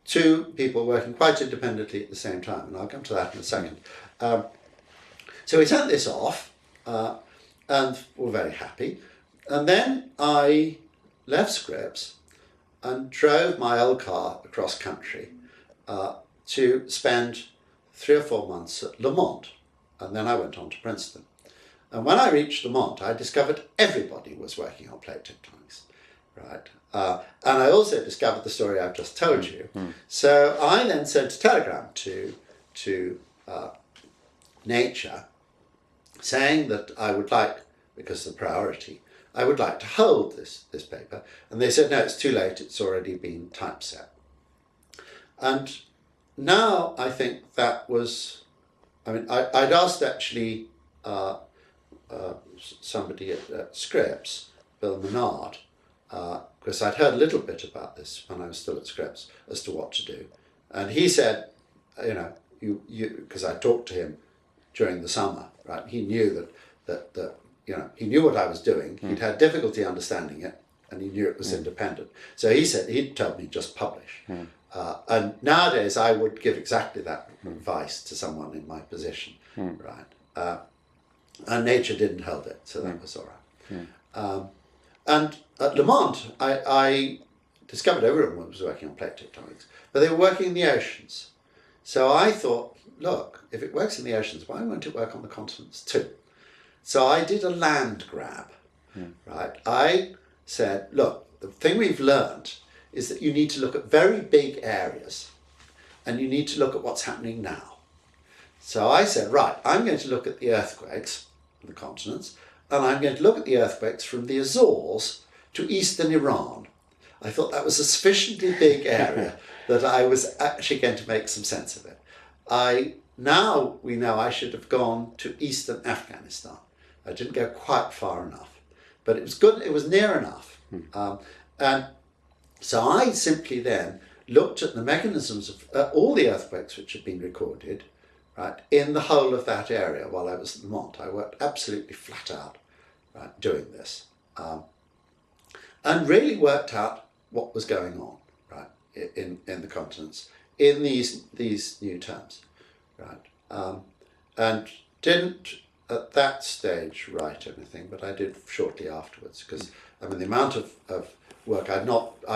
two people working quite independently at the same time, and I'll come to that in a second. So we sent this off and were very happy, and then I left Scripps and drove my old car across country to spend 3 or 4 months at Le Monde. And then I went on to Princeton. And when I reached Le Monde, I discovered everybody was working on plate tectonics, right? And I also discovered the story I've just told you. So I then sent a telegram to Nature saying that I would like, because of the priority, I would like to hold this paper. And they said, no, it's too late, it's already been typeset. And now I think that was, I'd asked actually somebody at Scripps, Bill Menard, because I'd heard a little bit about this when I was still at Scripps, as to what to do. And he said, because I talked to him during the summer, right? He knew that he knew what I was doing. He'd had difficulty understanding it, and he knew it was independent. So he'd told me just publish. And nowadays I would give exactly that advice to someone in my position, right? And nature didn't hold it, so that was all right. And at Lamont, I discovered everyone was working on plate tectonics, but they were working in the oceans. So I thought, look, if it works in the oceans, why won't it work on the continents too? So I did a land grab, right? I said, look, the thing we've learned is that you need to look at very big areas and you need to look at what's happening now. So I said, right, I'm going to look at the earthquakes on the continents, and I'm going to look at the earthquakes from the Azores to eastern Iran. I thought that was a sufficiently big area that I was actually going to make some sense of it. Now we know I should have gone to eastern Afghanistan. I didn't go quite far enough, but it was good, it was near enough. And so I simply then looked at the mechanisms of all the earthquakes which had been recorded, right, in the whole of that area while I was at Lamont. I worked absolutely flat out, right, doing this, and really worked out what was going on, right, in the continents in these new terms, right, and didn't at that stage write anything, but I did shortly afterwards, because I mean the amount of work I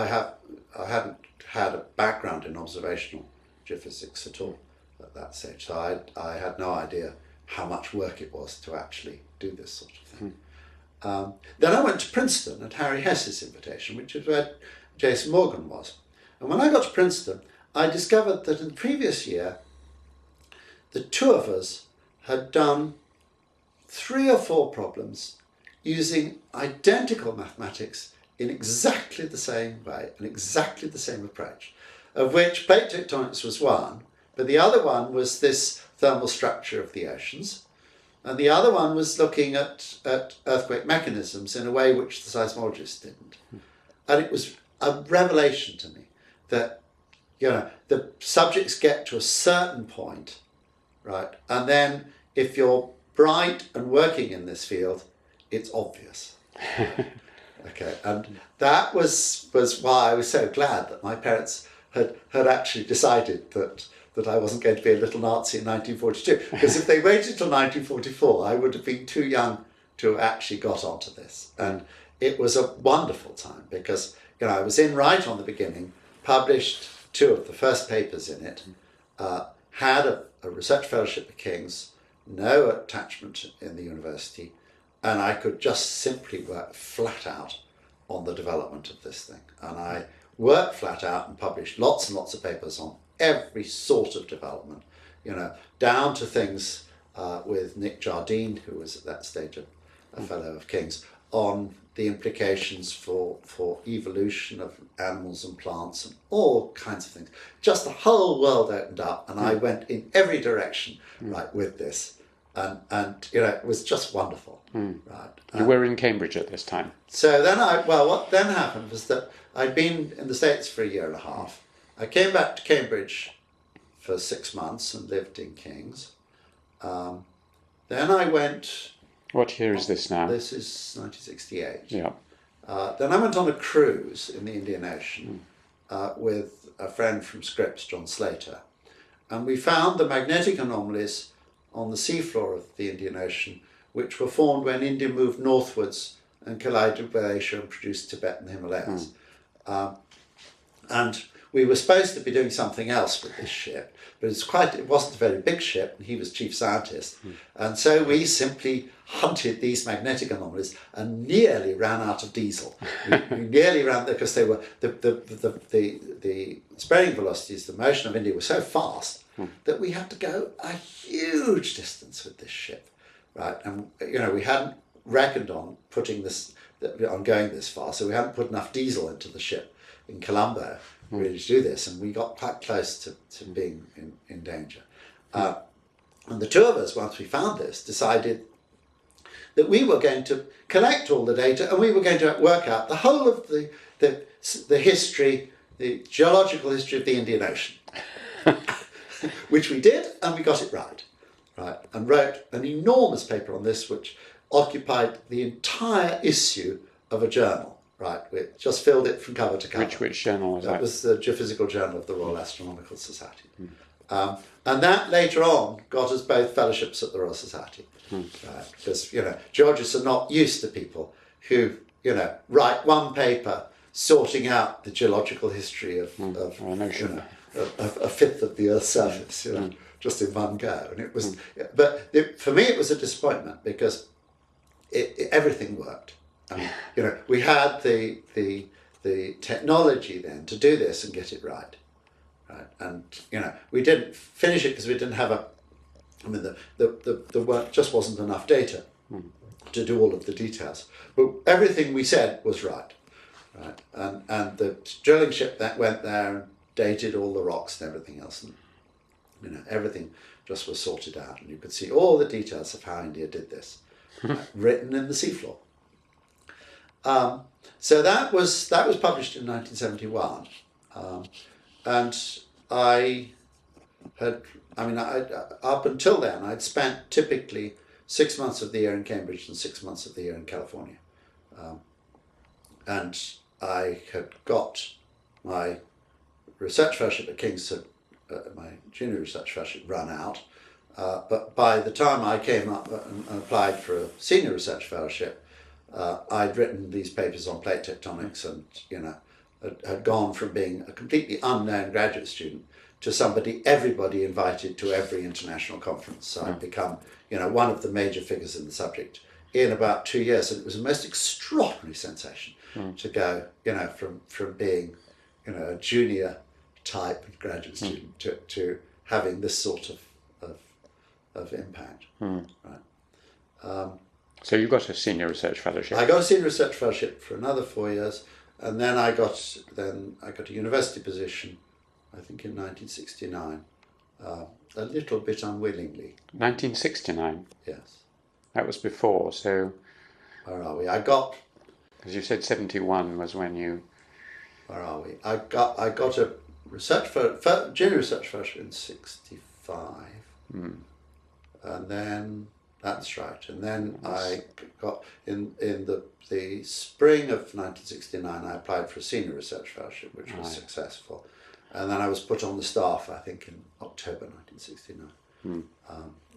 hadn't had a background in observational geophysics at all at that stage, so I had no idea how much work it was to actually do this sort of thing. Then I went to Princeton at Harry Hess's invitation, which is where Jason Morgan was. And when I got to Princeton, I discovered that in the previous year, the two of us had done 3 or 4 problems using identical mathematics in exactly the same way and exactly the same approach, of which plate tectonics was one, but the other one was this thermal structure of the oceans, and the other one was looking at earthquake mechanisms in a way which the seismologists didn't. And it was a revelation to me that, the subjects get to a certain point, right, and then if you're bright and working in this field, it's obvious. Okay, and that was why I was so glad that my parents had actually decided that I wasn't going to be a little Nazi in 1942, because if they waited till 1944, I would have been too young to have actually got onto this. And it was a wonderful time because I was in right on the beginning, published 2 of the first papers in it, had a research fellowship at King's, no attachment in the university, and I could just simply work flat out on the development of this thing. And I worked flat out and published lots and lots of papers on every sort of development, down to things with Nick Jardine, who was at that stage a fellow of King's, on the implications for evolution of animals and plants and all kinds of things. Just the whole world opened up, and I went in every direction, right, with this. And it was just wonderful, right? You were in Cambridge at this time. So then what then happened was that I'd been in the States for 1.5 years. I came back to Cambridge for 6 months and lived in King's. Then I went... What year is this now? This is 1968. Yeah. Then I went on a cruise in the Indian Ocean with a friend from Scripps, John Slater. And we found the magnetic anomalies on the seafloor of the Indian Ocean, which were formed when India moved northwards and collided with Asia and produced Tibet and the Himalayas. And we were supposed to be doing something else with this ship, but it wasn't a very big ship, and he was chief scientist. And so we simply hunted these magnetic anomalies and nearly ran out of diesel. We nearly ran there because they were the spreading velocities, the motion of India was so fast that we had to go a huge distance with this ship, right? And we hadn't reckoned on on going this far, so we hadn't put enough diesel into the ship in Colombo really to do this, and we got quite close to being in danger. And the 2 of us, once we found this, decided that we were going to collect all the data and we were going to work out the whole of the history, the geological history of the Indian Ocean. Which we did, and we got it right, and wrote an enormous paper on this, which occupied the entire issue of a journal, right? We just filled it from cover to cover. Which journal was that? That was the Geophysical Journal of the Royal Astronomical Society. And that later on got us both fellowships at the Royal Society. Because, geologists are not used to people who, write one paper sorting out the geological history of a fifth of the Earth's surface, just in one go. And it was, for me, it was a disappointment because everything worked. I mean, we had the technology then to do this and get it right. And we didn't finish it because we didn't have the work just wasn't enough data to do all of the details. But everything we said was right. And the drilling ship that went there and dated all the rocks and everything else, and everything just was sorted out, and you could see all the details of how India did this, written in the seafloor. So that was published in 1971, and I up until then I'd spent typically 6 months of the year in Cambridge and 6 months of the year in California, and I had got my research fellowship at Kingston, my junior research fellowship, run out. But by the time I came up and applied for a senior research fellowship, I'd written these papers on plate tectonics and, had gone from being a completely unknown graduate student to everybody invited to every international conference. So I'd become, one of the major figures in the subject in about 2 years. And it was a most extraordinary sensation to go, from being, a junior type graduate student to having this sort of impact. Right. So you got a senior research fellowship? I got a senior research fellowship for another 4 years, and then I got a university position, I think in 1969, a little bit unwillingly. 1969? Yes. That was before, so... Where are we? I got... As you said, 71 was when you... Where are we? I got a junior research fellowship in 65, and then... That's right. And then I got, in the spring of 1969, I applied for a senior research fellowship, which was successful. And then I was put on the staff, I think, in October 1969,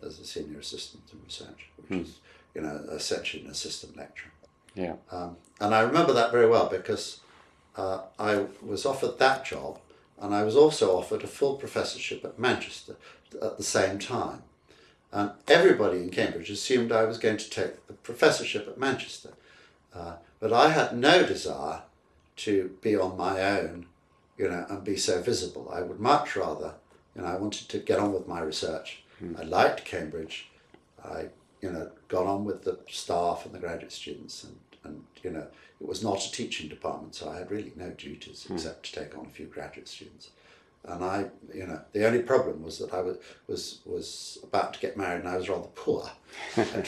as a senior assistant in research, which is, essentially an assistant lecturer. Yeah. And I remember that very well because I was offered that job, and I was also offered a full professorship at Manchester at the same time. And everybody in Cambridge assumed I was going to take the professorship at Manchester. But I had no desire to be on my own, and be so visible. I would much rather, I wanted to get on with my research. I liked Cambridge. I, got on with the staff and the graduate students, and it was not a teaching department, so I had really no duties except to take on a few graduate students. And I, the only problem was that I was about to get married and I was rather poor.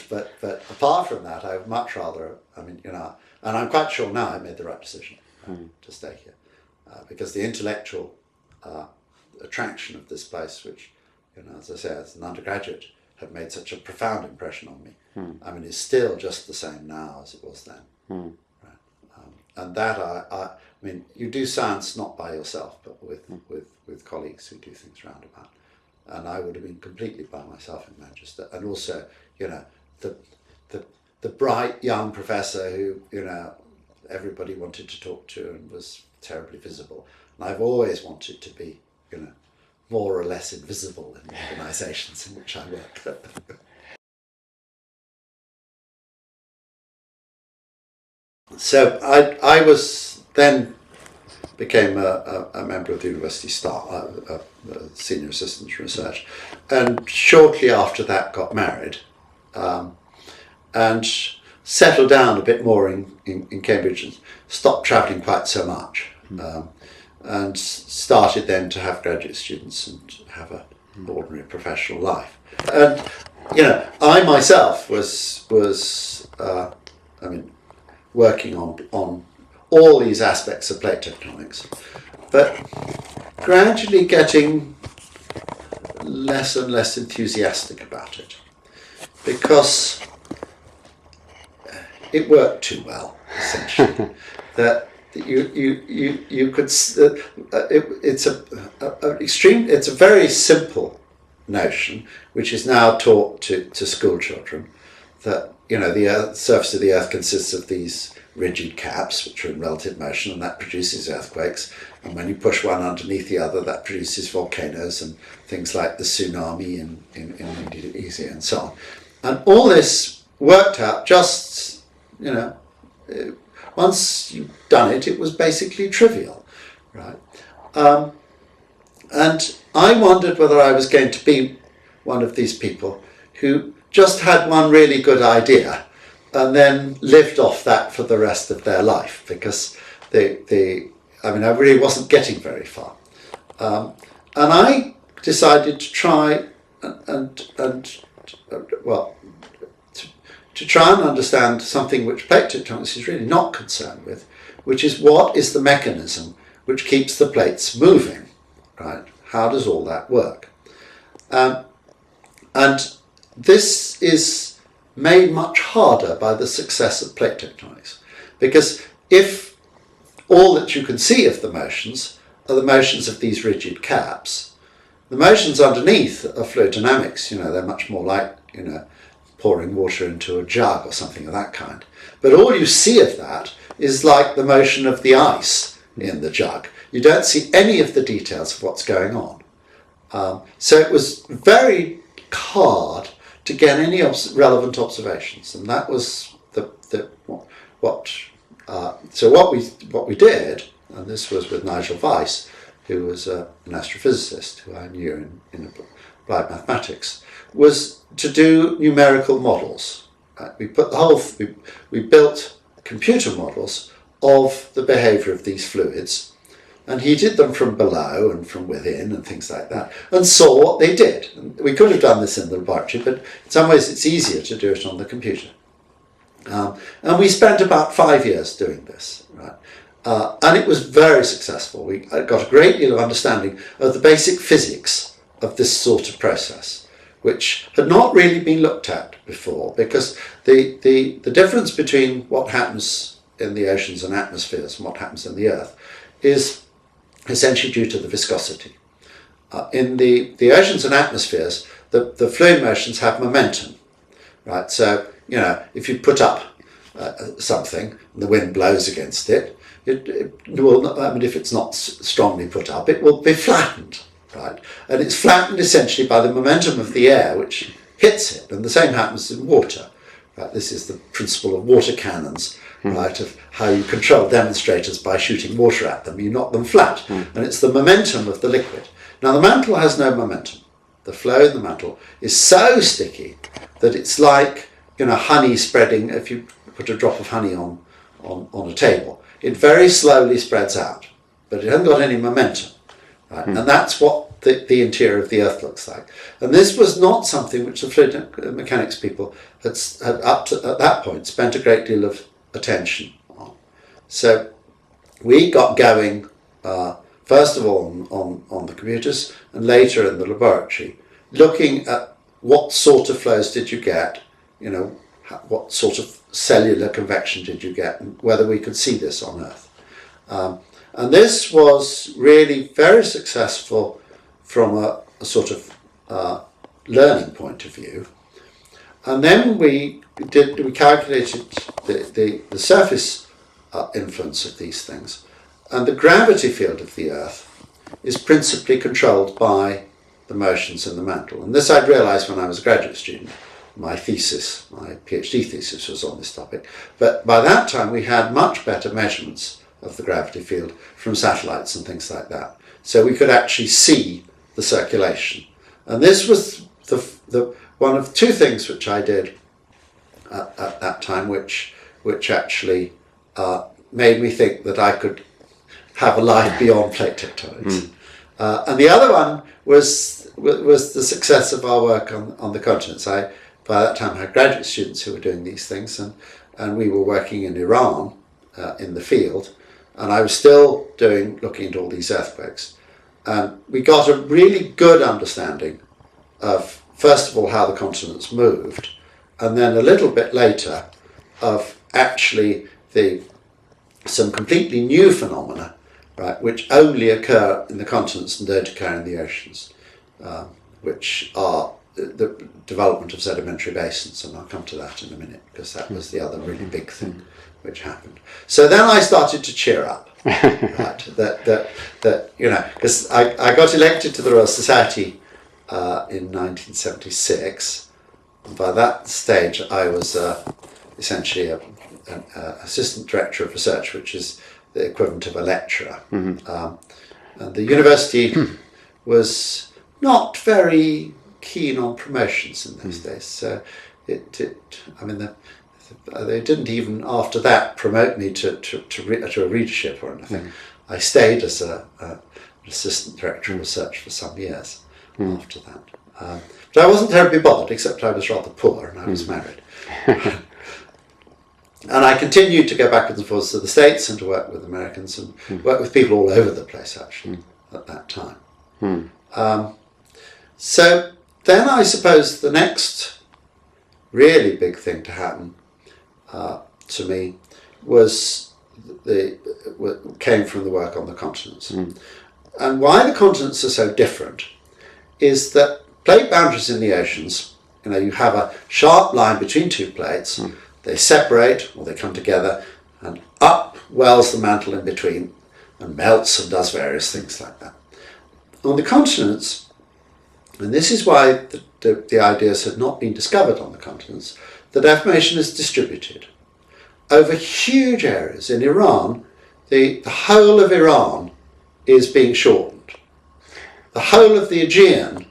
but apart from that, I would much rather, and I'm quite sure now I made the right decision to stay here. Because the intellectual attraction of this place, which, as I say, as an undergraduate, had made such a profound impression on me, is still just the same now as it was then. Right? And that I you do science not by yourself, but with colleagues who do things roundabout. And I would have been completely by myself in Manchester. And also, the bright young professor who, everybody wanted to talk to and was terribly visible. And I've always wanted to be, more or less invisible in the organisations in which I work. So I was then became a member of the university staff, a senior assistant in research, and shortly after that got married, and settled down a bit more in Cambridge and stopped travelling quite so much, and started then to have graduate students and have an ordinary professional life. And I myself was working on all these aspects of plate tectonics, but gradually getting less and less enthusiastic about it, because it worked too well, essentially. That you could it's a very simple notion which is now taught to school children, that the surface of the earth consists of these rigid caps which are in relative motion, and that produces earthquakes, and when you push one underneath the other, that produces volcanoes and things like the tsunami in Indonesia and so on. And all this worked out just, once you've done it, it was basically trivial, right? And I wondered whether I was going to be one of these people who just had one really good idea and then lived off that for the rest of their life, because I really wasn't getting very far. And I decided to try to try and understand something which plate tectonics is really not concerned with, which is what is the mechanism which keeps the plates moving, right? How does all that work? And this is made much harder by the success of plate tectonics, because if all that you can see of the motions are the motions of these rigid caps, the motions underneath are fluid dynamics. They're much more like pouring water into a jug or something of that kind. But all you see of that is like the motion of the ice in the jug. You don't see any of the details of what's going on. So it was very hard to get any relevant observations, and that was what we did, and this was with Nigel Weiss, who was an astrophysicist who I knew in applied mathematics, was to do numerical models. Right? We built computer models of the behaviour of these fluids, and he did them from below and from within and things like that, and saw what they did. And we could have done this in the laboratory, but in some ways it's easier to do it on the computer. And we spent about 5 years doing this, right? And it was very successful. We got a great deal of understanding of the basic physics of this sort of process, which had not really been looked at before, because the difference between what happens in the oceans and atmospheres and what happens in the Earth is essentially due to the viscosity. In the oceans and atmospheres, the fluid motions have momentum, right? So, if you put up something and the wind blows against it, it will not, if it's not strongly put up, it will be flattened, right? And it's flattened essentially by the momentum of the air which hits it, and the same happens in water. Right? This is the principle of water cannons, right, of how you control demonstrators by shooting water at them. You knock them flat, and it's the momentum of the liquid. Now, the mantle has no momentum. The flow in the mantle is so sticky that it's like, honey spreading. If you put a drop of honey on a table, it very slowly spreads out, but it hasn't got any momentum. Right? And that's what the interior of the Earth looks like. And this was not something which the fluid mechanics people had up to at that point spent a great deal of attention on. So we got going first of all on the computers, and later in the laboratory, looking at what sort of flows did you get, what sort of cellular convection did you get, and whether we could see this on Earth. And this was really very successful from a sort of learning point of view. And then we calculated the surface influence of these things, and the gravity field of the Earth is principally controlled by the motions in the mantle. And this I'd realised when I was a graduate student. My PhD thesis was on this topic. But by that time we had much better measurements of the gravity field from satellites and things like that. So we could actually see the circulation. And this was the one of two things which I did at that time, which actually made me think that I could have a life beyond plate tectonics. And the other one was the success of our work on the continents. I, by that time, had graduate students who were doing these things, and we were working in Iran in the field, and I was still looking at all these earthquakes. And we got a really good understanding of, first of all, how the continents moved, and then a little bit later of actually some completely new phenomena, right, which only occur in the continents and don't occur in the oceans, which are the development of sedimentary basins, and I'll come to that in a minute because that was the other really big thing which happened. So then I started to cheer up, right? That you know, because I got elected to the Royal Society in 1976. And by that stage, I was essentially an assistant director of research, which is the equivalent of a lecturer. And the university was not very keen on promotions in those days, so they didn't even after that promote me to a readership or anything. I stayed as an assistant director of research for some years after that. But I wasn't terribly bothered, except I was rather poor and I was married. And I continued to go backwards and forwards to the States and to work with Americans and work with people all over the place, actually, at that time. So then I suppose the next really big thing to happen to me came from the work on the continents. And why the continents are so different is that plate boundaries in the oceans, you know, you have a sharp line between two plates, they separate or they come together, and up wells the mantle in between and melts and does various things like that. On the continents, and this is why the ideas had not been discovered on the continents, the deformation is distributed over huge areas. In Iran, the whole of Iran is being shortened. The whole of the Aegean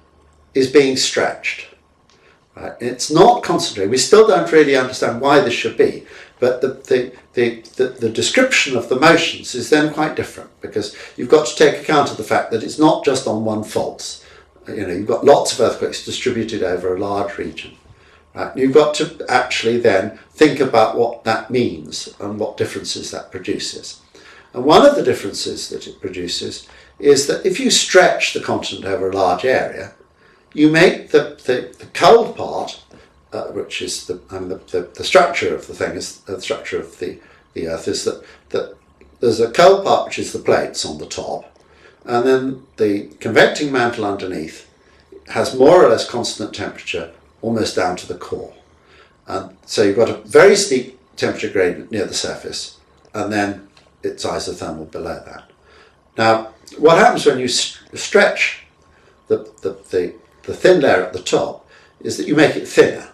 is being stretched. Right? It's not concentrated. We still don't really understand why this should be, but the description of the motions is then quite different, because you've got to take account of the fact that it's not just on one fault. You know, you've got lots of earthquakes distributed over a large region. Right? You've got to actually then think about what that means and what differences that produces. And one of the differences that it produces is that if you stretch the continent over a large area, you make the cold part, which is the structure of the thing, is the structure of the Earth, is that there's a cold part which is the plates on the top, and then the convecting mantle underneath has more or less constant temperature almost down to the core. And so you've got a very steep temperature gradient near the surface, and then it's isothermal below that. Now, what happens when you stretch the thin layer at the top is that you make it thinner,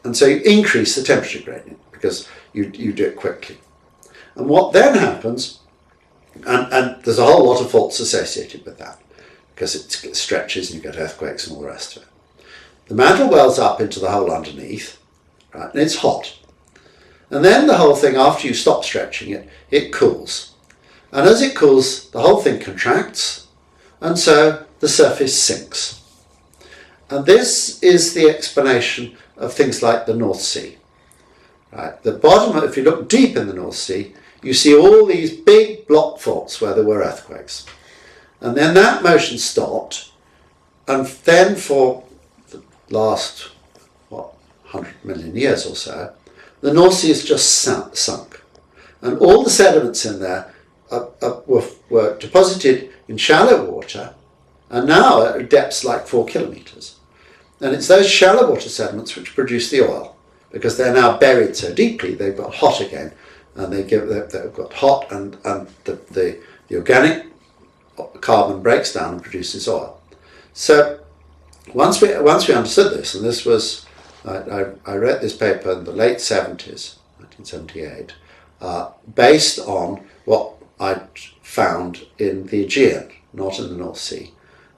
and so you increase the temperature gradient because you do it quickly. And what then happens, and there's a whole lot of faults associated with that, because it stretches and you get earthquakes and all the rest of it. The mantle wells up into the hole underneath, right, and it's hot. And then the whole thing, after you stop stretching it, it cools. And as it cools, the whole thing contracts, and so the surface sinks. And this is the explanation of things like the North Sea. Right? The bottom, if you look deep in the North Sea, you see all these big block faults where there were earthquakes. And then that motion stopped, and then for the last, 100 million years or so, the North Sea has just sunk. And all the sediments in there were deposited in shallow water, and now at depths like 4 kilometres. And it's those shallow water sediments which produce the oil, because they're now buried so deeply they've got hot again, and they've got hot, and the organic carbon breaks down and produces oil. So once we understood this, and this was, I read this paper in the late 70s, 1978, based on what I'd found in the Aegean, not in the North Sea.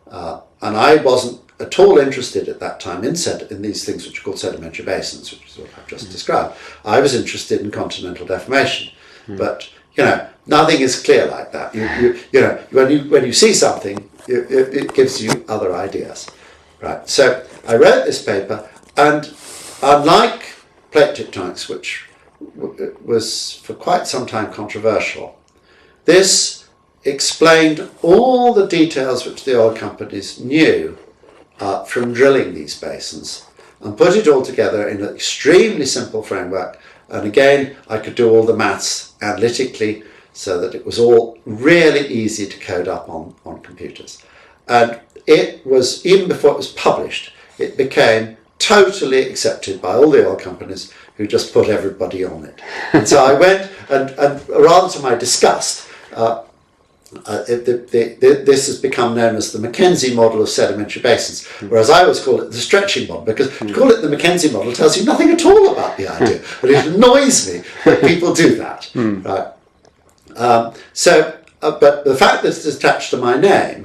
And I wasn't at all interested at that time in these things which are called sedimentary basins, which is what I've just described. I was interested in continental deformation. But, you know, nothing is clear like that. You know, when you see something, it gives you other ideas. Right. So I wrote this paper, and unlike plate tectonics, which was for quite some time controversial, this explained all the details which the oil companies knew from drilling these basins, and put it all together in an extremely simple framework And again, I could do all the maths analytically so that it was all really easy to code up on computers. And it was, even before it was published, it became totally accepted by all the oil companies who just put everybody on it. And so I went, and rather to my disgust, this has become known as the McKenzie model of sedimentary basins, whereas I always call it the stretching model, because to call it the McKenzie model tells you nothing at all about the idea. But it annoys me that people do that. Right? But the fact that it's attached to my name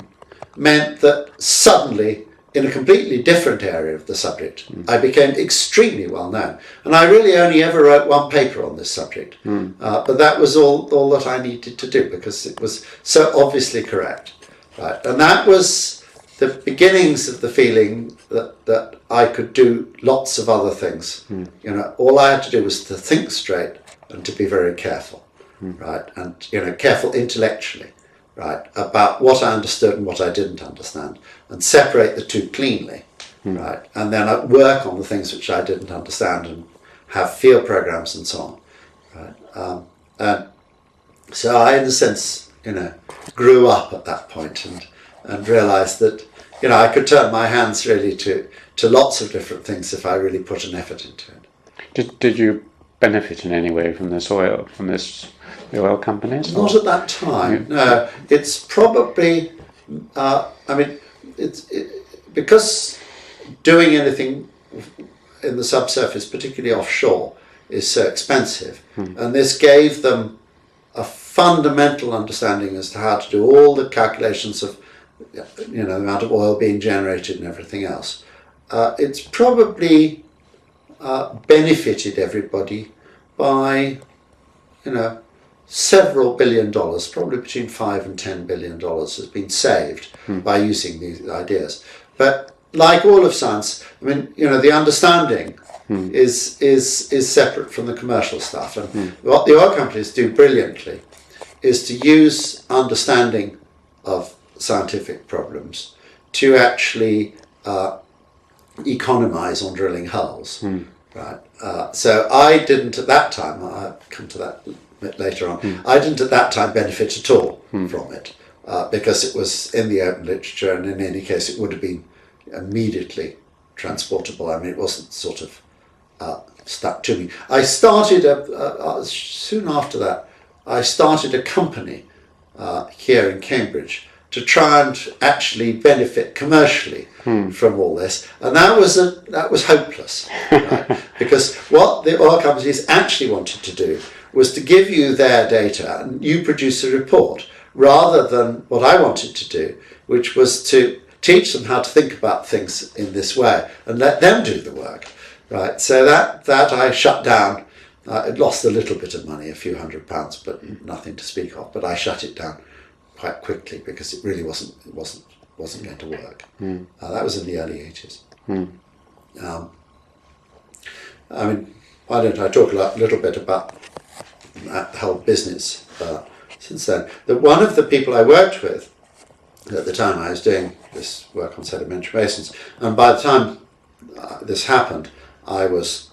meant that suddenly, in a completely different area of the subject, I became extremely well known. And I really only ever wrote one paper on this subject. But that was all that I needed to do, because it was so obviously correct. Right? And that was the beginnings of the feeling that I could do lots of other things. You know, all I had to do was to think straight and to be very careful, right? And, you know, careful intellectually. Right, about what I understood and what I didn't understand, and separate the two cleanly, right, and then I'd work on the things which I didn't understand and have field programs and so on, right. And so I, in a sense, you know, grew up at that point and realised that, you know, I could turn my hands really to lots of different things if I really put an effort into it. Did you benefit in any way from this oil, the oil companies? Not at that time, no. It's probably, because doing anything in the subsurface, particularly offshore, is so expensive, and this gave them a fundamental understanding as to how to do all the calculations of, you know, the amount of oil being generated and everything else. It's probably benefited everybody by, you know, several $1 billion, probably between $5 and $10 billion, has been saved by using these ideas. But like all of science, I mean, you know, the understanding is separate from the commercial stuff. And what the oil companies do brilliantly is to use understanding of scientific problems to actually economize on drilling holes. Right. So I didn't at that time, I'll come to that bit later on, I didn't at that time benefit at all from it, because it was in the open literature, and in any case it would have been immediately transportable. I mean, it wasn't sort of stuck to me. I started, soon after that, I started a company here in Cambridge to try and actually benefit commercially from all this, and that was hopeless, right? Because what the oil companies actually wanted to do was to give you their data and you produce a report, rather than what I wanted to do, which was to teach them how to think about things in this way and let them do the work, right? So that I shut down. It lost a little bit of money, a few £100, but nothing to speak of. But I shut it down quite quickly because it really wasn't going to work. That was in the early 80s. I mean, why don't I talk a little bit about that whole business since then? That one of the people I worked with at the time, I was doing this work on sedimentary basins, and by the time this happened, I was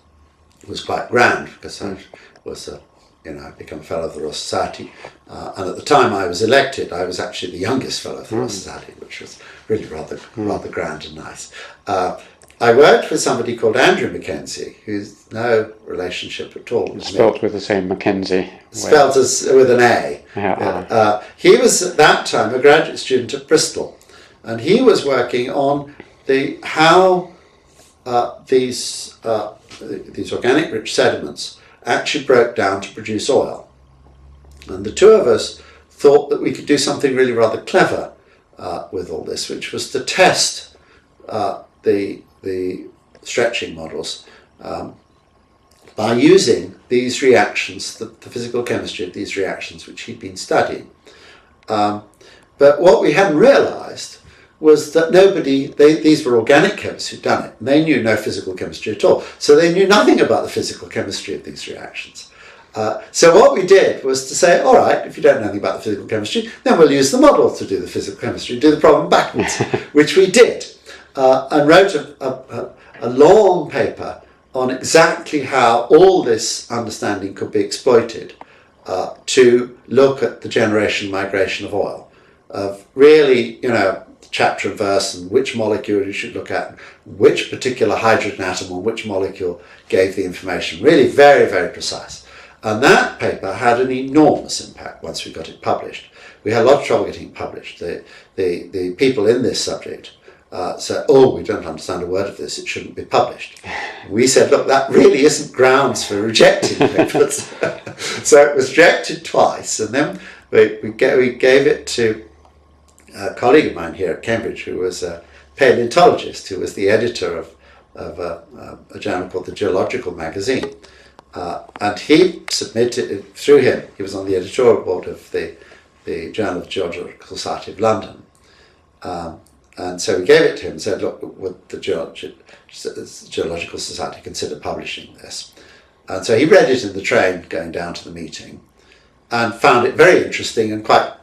quite grand, because I was I'd become a fellow of the Royal Society, and at the time I was elected, I was actually the youngest fellow of the Royal Society, which was really rather grand and nice. I worked with somebody called Andrew McKenzie, who's no relationship at all. Spelt with the same McKenzie. Spelt as with an A. Yeah. He was at that time a graduate student at Bristol, and he was working on how these organic rich sediments actually broke down to produce oil. And the two of us thought that we could do something really rather clever with all this, which was to test the stretching models by using these reactions, the physical chemistry of these reactions which he'd been studying. But what we hadn't realised was that these were organic chemists who'd done it, and they knew no physical chemistry at all. So they knew nothing about the physical chemistry of these reactions. So what we did was to say, all right, if you don't know anything about the physical chemistry, then we'll use the model to do the physical chemistry, do the problem backwards, which we did, and wrote a long paper on exactly how all this understanding could be exploited to look at the generation migration of oil, of really, chapter and verse and which molecule you should look at, which particular hydrogen atom on which molecule gave the information, really very, very precise. And that paper had an enormous impact once we got it published. We had a lot of trouble getting it published. The people in this subject said, oh, we don't understand a word of this, it shouldn't be published. We said, look, that really isn't grounds for rejecting papers. So it was rejected twice, and then we gave it to a colleague of mine here at Cambridge who was a paleontologist, who was the editor of a journal called the Geological Magazine. And he submitted it through him. He was on the editorial board of the Journal of the Geological Society of London. And so we gave it to him and said, look, would the Geological Society consider publishing this? And so he read it in the train going down to the meeting and found it very interesting and quite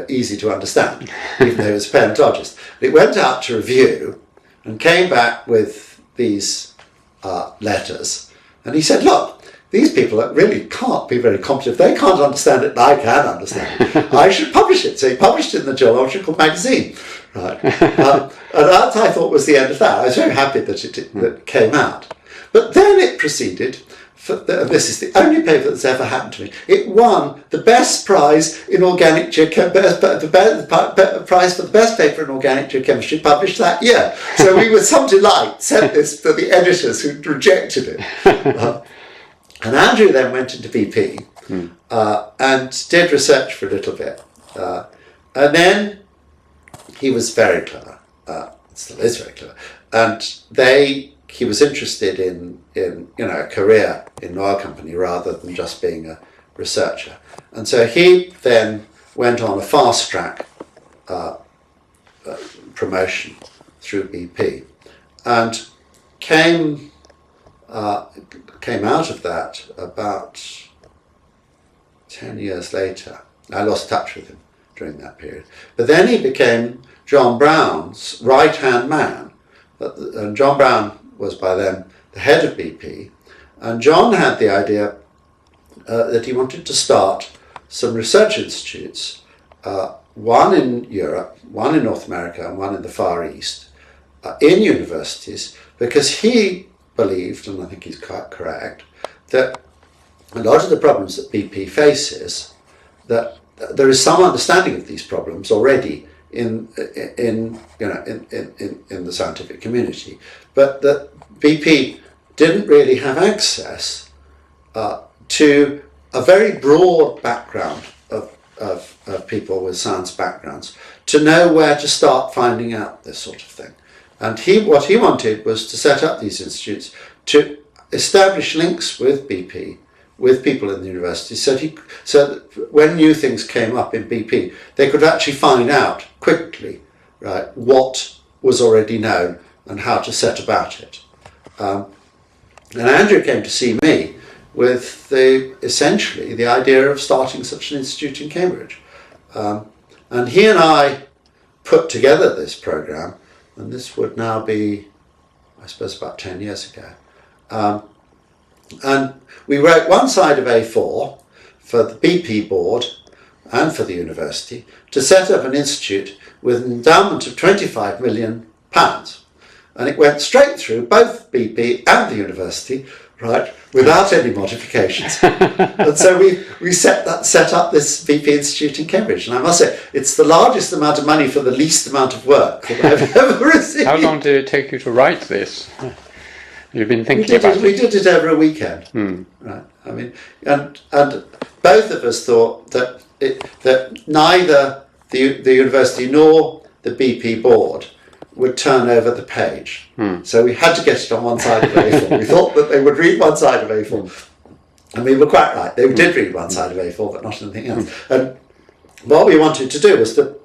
easy to understand, even though he was a paleontologist. It went out to review and came back with these letters. And he said, look, these people really can't be very competent. They can't understand it, and I can understand it. I should publish it. So he published it in the Geological Magazine. Right? And that, I thought, was the end of that. I was very happy that it came out. But then it proceeded, and this is the only paper that's ever happened to me, it won the best prize in organic the prize for the best paper in organic geochemistry published that year. So we with some delight sent this to the editors who rejected it. And Andrew then went into BP and did research for a little bit. And then he was very clever, still is very clever, and he was interested in a career in an oil company rather than just being a researcher. And so he then went on a fast track promotion through BP and came out of that about 10 years later. I lost touch with him during that period. But then he became John Brown's right-hand man. And John Brown was by then the head of BP. And John had the idea that he wanted to start some research institutes, one in Europe, one in North America, and one in the Far East, in universities, because he believed, and I think he's quite correct, that a lot of the problems that BP faces, that there is some understanding of these problems already in the scientific community, but that BP didn't really have access to a very broad background of people with science backgrounds to know where to start finding out this sort of thing. And what he wanted was to set up these institutes to establish links with BP, with people in the university, so that when new things came up in BP, they could actually find out quickly, right, what was already known and how to set about it. And Andrew came to see me with essentially the idea of starting such an institute in Cambridge. And he and I put together this programme, and this would now be, I suppose, about 10 years ago. And we wrote one side of A4 for the BP board and for the university to set up an institute with an endowment of £25 million. And it went straight through both BP and the university, right, without any modifications. And so we set up this BP Institute in Cambridge. And I must say, it's the largest amount of money for the least amount of work that I've ever received. How long did it take you to write this? You've been thinking about it. We did it over a weekend. Right. I mean, and both of us thought that neither the university nor the BP board would turn over the page. So we had to get it on one side of A4. We thought that they would read one side of A4. And we were quite right. They did read one side of A4, but not anything else. And what we wanted to do was to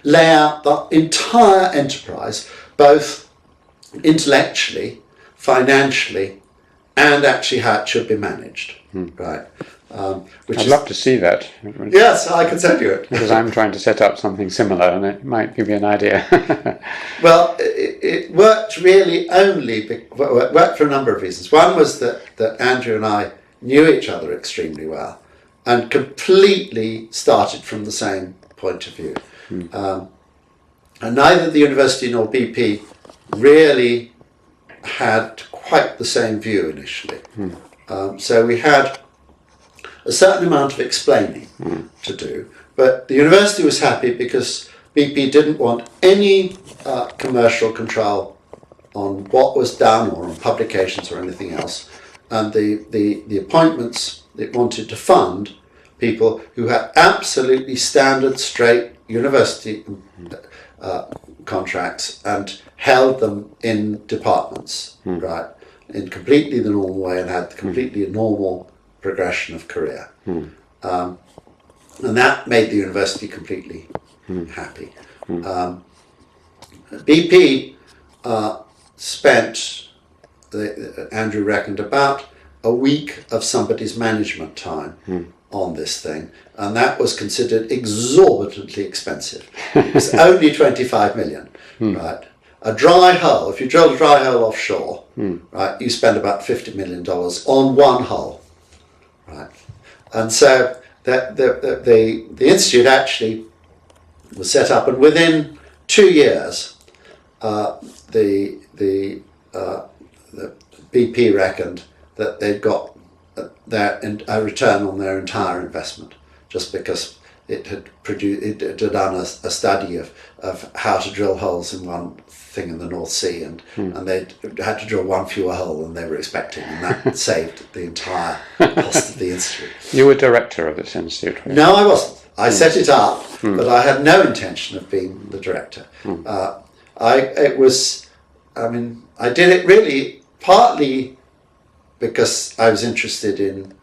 lay out the entire enterprise, both intellectually, financially, and actually how it should be managed. Right. which I'd love to see that. Yes, I can send you it. Because I'm trying to set up something similar, and it might give you an idea. Well, it worked really it worked for a number of reasons. One was that Andrew and I knew each other extremely well and completely started from the same point of view. And neither the university nor BP really had quite the same view initially. So we had a certain amount of explaining to do, but the university was happy because BP didn't want any commercial control on what was done or on publications or anything else, and the appointments it wanted to fund people who had absolutely standard, straight university contracts and held them in departments, right, in completely the normal way, and had completely a normal progression of career. And that made the university completely happy. BP spent, Andrew reckoned, about a week of somebody's management time on this thing, and that was considered exorbitantly expensive. It was only 25 million, right? A dry hull, if you drill a dry hull offshore, right, you spend about $50 million on one hull, right? And so the institute actually was set up, and within 2 years, the BP reckoned that they'd got a return on their entire investment, just because it had done a study of how to drill holes in one thing in the North Sea, and they had to drill one fewer hole than they were expecting, and that saved the entire cost of the institute. You were director of this institute, right? No, I wasn't. I set it up, but I had no intention of being the director. I did it really partly because I was interested in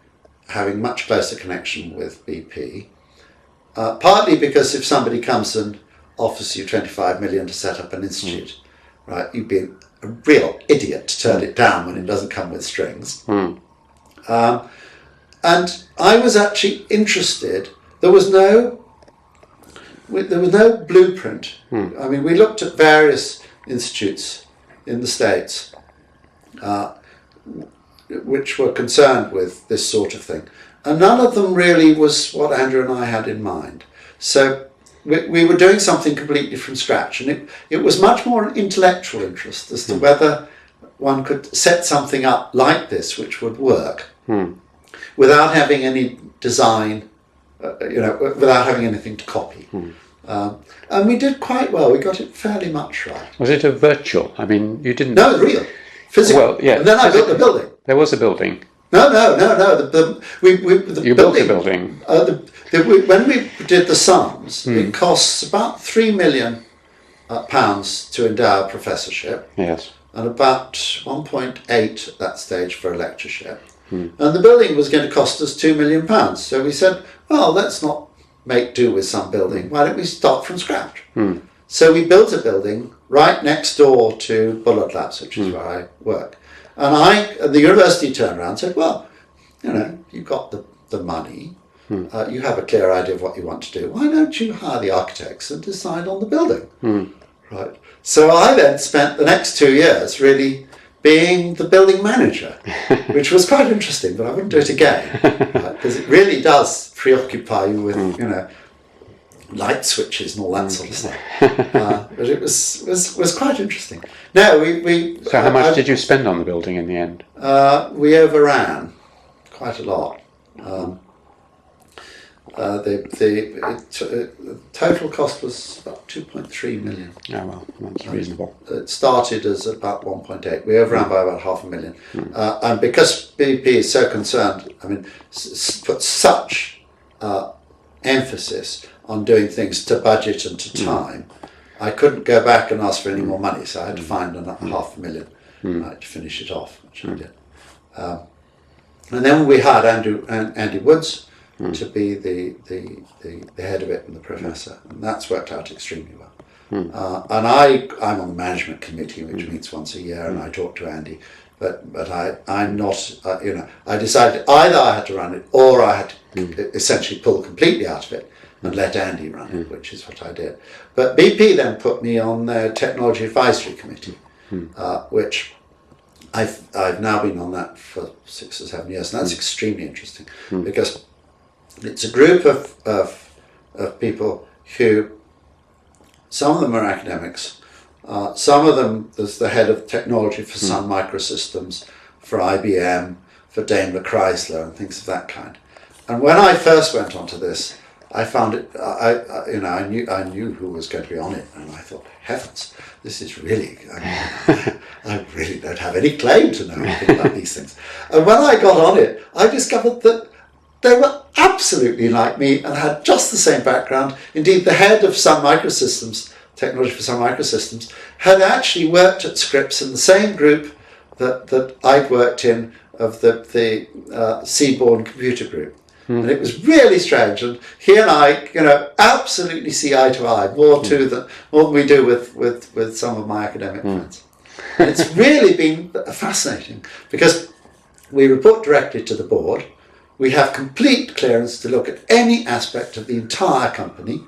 having much closer connection with BP, partly because if somebody comes and offers you 25 million to set up an institute, right, you'd be a real idiot to turn it down when it doesn't come with strings. And I was actually interested. There was no blueprint. I mean, we looked at various institutes in the States which were concerned with this sort of thing, and none of them really was what Andrew and I had in mind. So we were doing something completely from scratch, and it was much more an intellectual interest as to whether one could set something up like this which would work without having any design, without having anything to copy. And we did quite well. We got it fairly much right. Was it a virtual? I mean, you didn't... No, real. Physical. Well, yeah. And then I built the building. There was a building. No. You built a building. When we did the sums, it costs about £3 million to endow a professorship. Yes. And about 1.8 at that stage for a lectureship. And the building was going to cost us £2 million. So we said, well, let's not make do with some building. Why don't we start from scratch? So we built a building right next door to Bullard Labs, which is where I work. And the university turned around and said, well, you've got the money, you have a clear idea of what you want to do. Why don't you hire the architects and decide on the building? Right. So I then spent the next 2 years really being the building manager, which was quite interesting, but I wouldn't do it again, because it really does preoccupy you with, light switches and all that sort of stuff. But it was quite interesting. No, we. So how much did you spend on the building in the end? We overran quite a lot. The total cost was about 2.3 million. Oh well, that's reasonable. It started as about 1.8. We overran by about $500,000, and because BP is so concerned, I mean, put such emphasis on doing things to budget and to time, I couldn't go back and ask for any more money, so I had to find another $500,000 to finish it off, which I did. And then we hired Andy Woods to be the head of it and the professor, and that's worked out extremely well. And I'm on the management committee, which meets once a year, and I talk to Andy. but I'm not, I decided either I had to run it or I had to essentially pull completely out of it and let Andy run it, which is what I did. But BP then put me on their Technology Advisory Committee, which I've now been on that for 6 or 7 years, and that's extremely interesting because it's a group of people who, some of them are academics, some of them, there's the head of technology for Sun Microsystems, for IBM, for Daimler Chrysler, and things of that kind. And when I first went onto this, I found it. I knew who was going to be on it, and I thought, heavens, this is really. I really don't have any claim to know anything about these things. And when I got on it, I discovered that they were absolutely like me and had just the same background. Indeed, the head of Sun Microsystems, Technology for Sun Microsystems, had actually worked at Scripps in the same group that I'd worked in of the Seaborn Computer Group. And it was really strange, and he and I, absolutely see eye to eye, more than we do with some of my academic friends. And it's really been fascinating because we report directly to the board. We have complete clearance to look at any aspect of the entire company,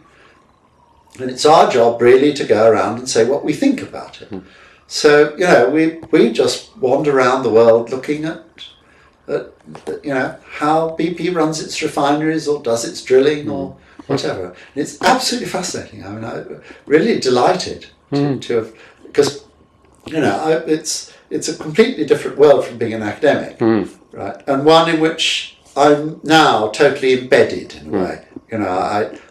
and it's our job really to go around and say what we think about it. So we just wander around the world looking at how BP runs its refineries or does its drilling or whatever. And it's absolutely fascinating. I mean, I'm really delighted to have, because it's a completely different world from being an academic, right? And one in which I'm now totally embedded in a way.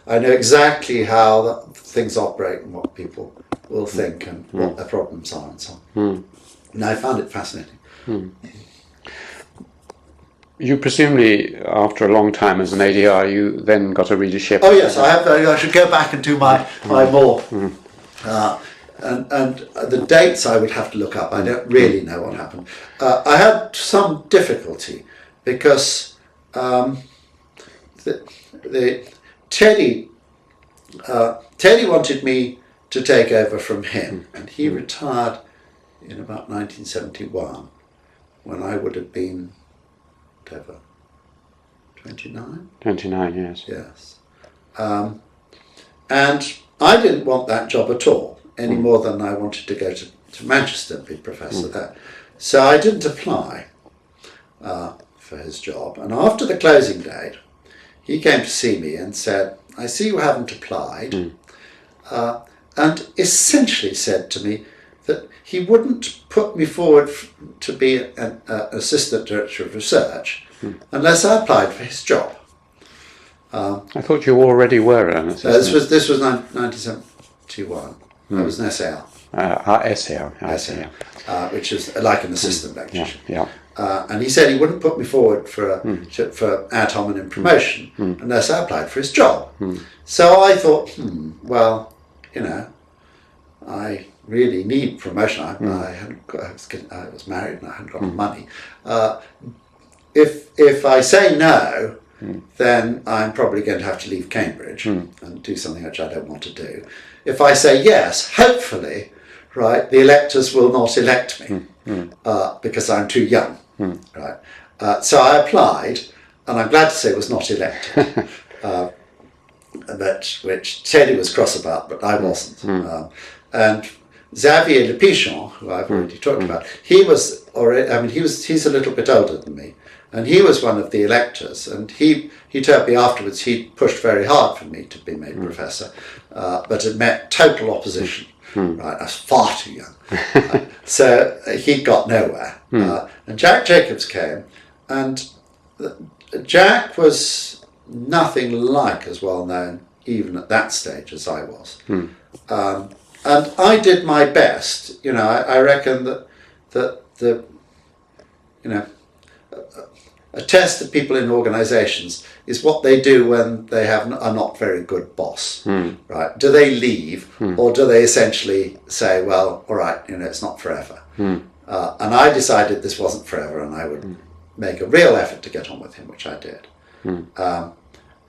I know exactly how things operate and what people will think and what their problems are and so on. And I found it fascinating. You presumably, after a long time as an ADR, you then got a readership. Oh yes, I should go back and do my more. And the dates I would have to look up. I don't really know what happened. I had some difficulty because Teddy wanted me to take over from him, and he retired in about 1971, when I would have been, whatever, 29? 29, yes. Yes. And I didn't want that job at all, any more than I wanted to go to Manchester and be professor there. So I didn't apply for his job. And after the closing date, he came to see me and said, I see you haven't applied, and essentially said to me that he wouldn't put me forward to be an assistant director of research unless I applied for his job. I thought you already were an assistant. This was 1971. I was an SAL. SAL. Which is like an assistant lecturer. Yeah. And he said he wouldn't put me forward for ad hominem promotion unless I applied for his job. So I thought, well, I really need promotion. I was married and I hadn't got the money. If I say no, then I'm probably going to have to leave Cambridge and do something which I don't want to do. If I say yes, hopefully, right, the electors will not elect me because I'm too young, right? So I applied, and I'm glad to say was not elected, which Teddy was cross about, but I wasn't. And Xavier Le Pichon, who I've already talked about, he's a little bit older than me, and he was one of the electors, and he told me afterwards he pushed very hard for me to be made professor, but it met total opposition. Right, I was far too young. So he got nowhere. And Jack Jacobs came, and Jack was nothing like as well known even at that stage as I was. And I did my best. I reckon that a test of people in organisations is what they do when they are not very good boss, right? Do they leave, or do they essentially say, well, all right, it's not forever? And I decided this wasn't forever, and I would make a real effort to get on with him, which I did.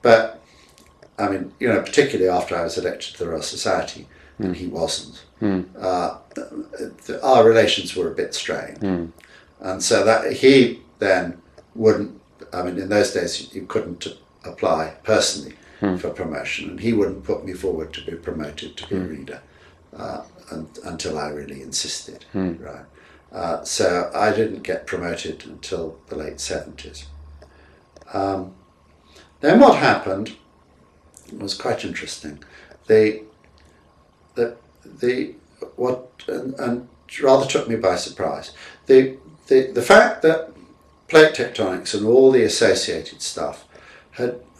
But, I mean, particularly after I was elected to the Royal Society, and he wasn't, our relations were a bit strained. And so that he then wouldn't, I mean, in those days you couldn't apply personally for promotion, and he wouldn't put me forward to be promoted to be a reader until I really insisted, right? So I didn't get promoted until the late 70s. Then what happened was quite interesting. What rather took me by surprise. The fact that plate tectonics and all the associated stuff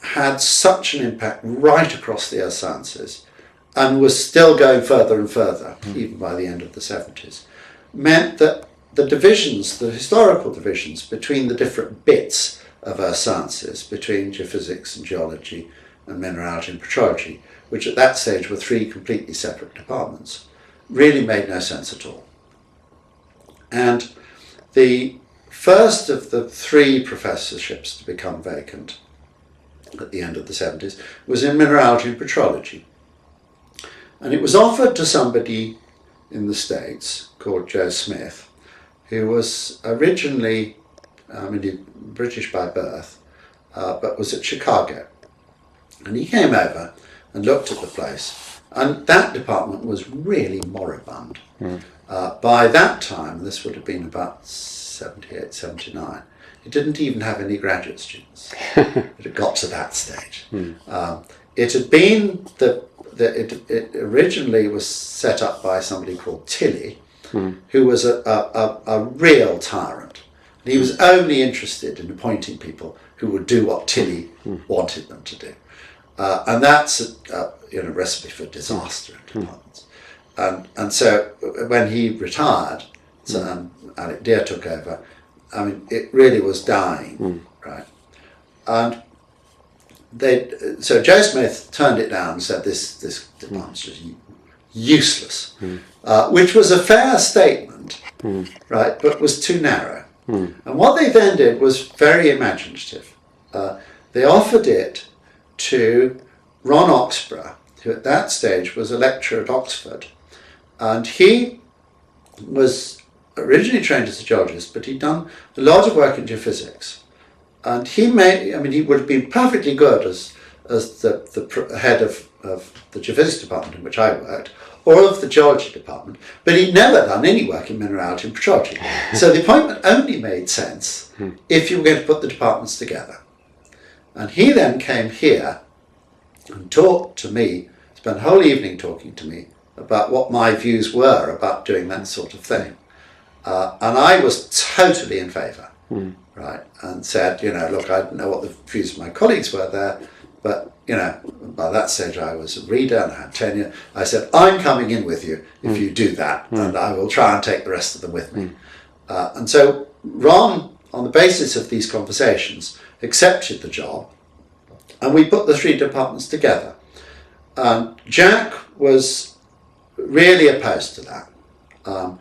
had such an impact right across the earth sciences, and was still going further and further, even by the end of the 70s, meant that the divisions, the historical divisions between the different bits of earth sciences, between geophysics and geology and mineralogy and petrology, which at that stage were three completely separate departments, really made no sense at all. And the first of the three professorships to become vacant at the end of the 70s was in mineralogy and petrology. And it was offered to somebody in the States called Joe Smith, who was originally, British by birth, but was at Chicago. And he came over and looked at the place, and that department was really moribund. By that time, this would have been about 78, 79, it didn't even have any graduate students. It had got to that stage. It had been, it originally was set up by somebody called Tilley, who was a real tyrant. And he was only interested in appointing people who would do what Tilley wanted them to do. And that's a recipe for disaster in departments. And so when he retired, and Alec Deere took over, I mean, it really was dying, right? And so Joe Smith turned it down and said this department's just useless, which was a fair statement, right, but was too narrow. And what they then did was very imaginative. They offered it to Ron Oxborough, who at that stage was a lecturer at Oxford, and he was originally trained as a geologist, but he'd done a lot of work in geophysics. And he would have been perfectly good as the head of the geophysics department in which I worked, or of the geology department, but he'd never done any work in mineralogy and petrology. So the appointment only made sense if you were going to put the departments together. And he then came here and talked to me, spent a whole evening talking to me about what my views were about doing that sort of thing. And I was totally in favour, right? And said, look, I didn't know what the views of my colleagues were there, but, by that stage I was a reader and I had tenure. I said, I'm coming in with you if you do that, and I will try and take the rest of them with me. And so Ron, on the basis of these conversations, accepted the job, and we put the three departments together. Jack was really opposed to that. And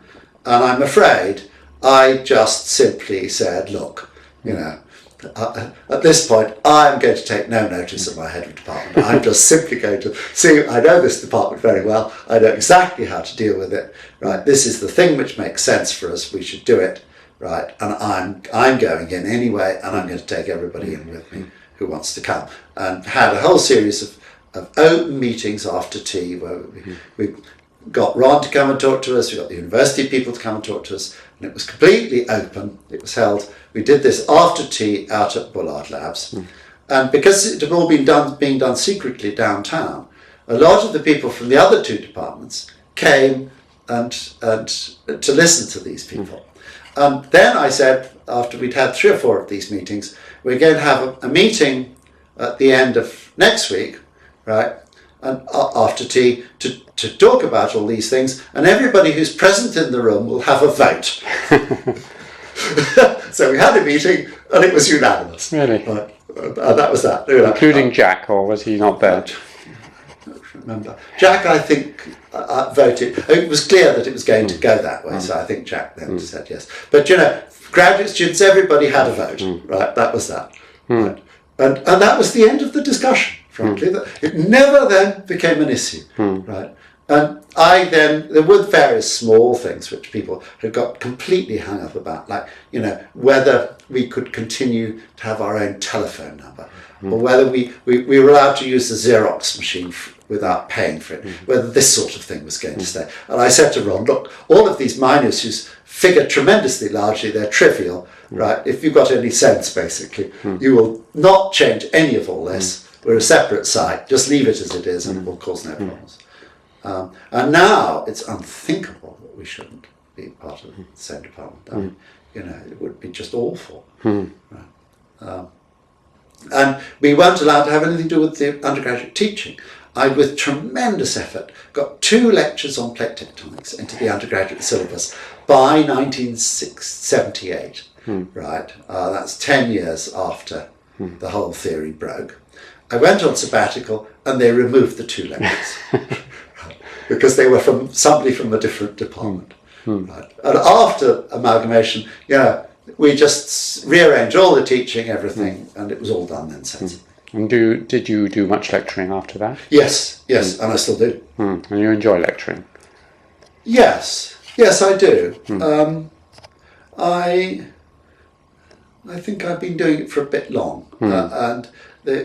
I'm afraid I just simply said, look, at this point, I'm going to take no notice of my head of department. I'm just simply going to see, I know this department very well. I know exactly how to deal with it, right? This is the thing which makes sense for us. We should do it, right? And I'm going in anyway, and I'm going to take everybody in with me who wants to come. And had a whole series of open meetings after tea where we got Ron to come and talk to us, we got the university people to come and talk to us, and it was completely open. It was held, we did this after tea out at Bullard Labs. And because it had all been being done secretly downtown, a lot of the people from the other two departments came and to listen to these people. And then I said, after we'd had 3 or 4 of these meetings, we're going to have a meeting at the end of next week, right? And after tea to talk about all these things, and everybody who's present in the room will have a vote. So we had a meeting, and it was unanimous. Really? Right. And that was that. Including Jack, or was he not there? I don't remember. Jack, I think, voted. It was clear that it was going to go that way, so I think Jack then said yes. But graduate students, everybody had a vote, right? That was that. Right? And that was the end of the discussion, frankly. It never then became an issue, right? And there were various small things which people had got completely hung up about, like, whether we could continue to have our own telephone number, or whether we were allowed to use the Xerox machine without paying for it, whether this sort of thing was going to stay. And I said to Ron, look, all of these minor issues figure tremendously largely, they're trivial, right? If you've got any sense, basically, you will not change any of all this. We're a separate site, just leave it as it is and it will cause no problems. And now it's unthinkable that we shouldn't be part of the same department. I mean, it would be just awful. Right? And we weren't allowed to have anything to do with the undergraduate teaching. I, with tremendous effort, got 2 lectures on plate tectonics into the undergraduate syllabus by 1978. Right? That's 10 years after the whole theory broke. I went on sabbatical and they removed the 2 lectures. Because they were from somebody from a different department. Right? And after amalgamation, we just rearranged all the teaching, everything, and it was all done then sensibly. And did you do much lecturing after that? Yes, and I still do. And you enjoy lecturing? Yes, I do. I think I've been doing it for a bit long, and there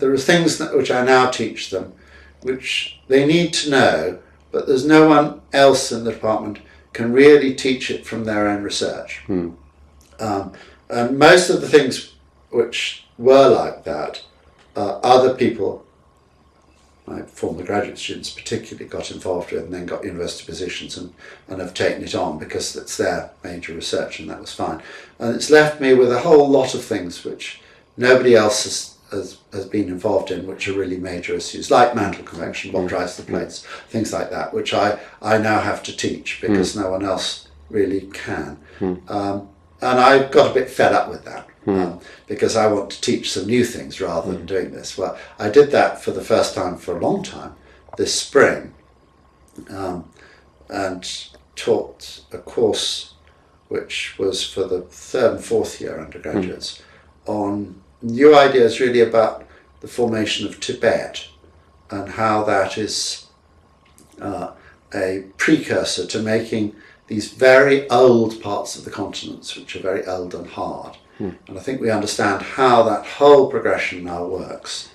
are things which I now teach them, which they need to know, but there's no one else in the department can really teach it from their own research. And most of the things which were like that, other people, my former graduate students particularly, got involved with and then got university positions and have taken it on because it's their major research, and that was fine. And it's left me with a whole lot of things which nobody else has been involved in, which are really major issues, like mantle convection, what drives the plates, things like that, which I now have to teach because no one else really can. And I got a bit fed up with that because I want to teach some new things rather than doing this. Well, I did that for the first time for a long time this spring, and taught a course which was for the 3rd and 4th year undergraduates on new ideas really about the formation of Tibet and how that is a precursor to making these very old parts of the continents, which are very old and hard. And I think we understand how that whole progression now works.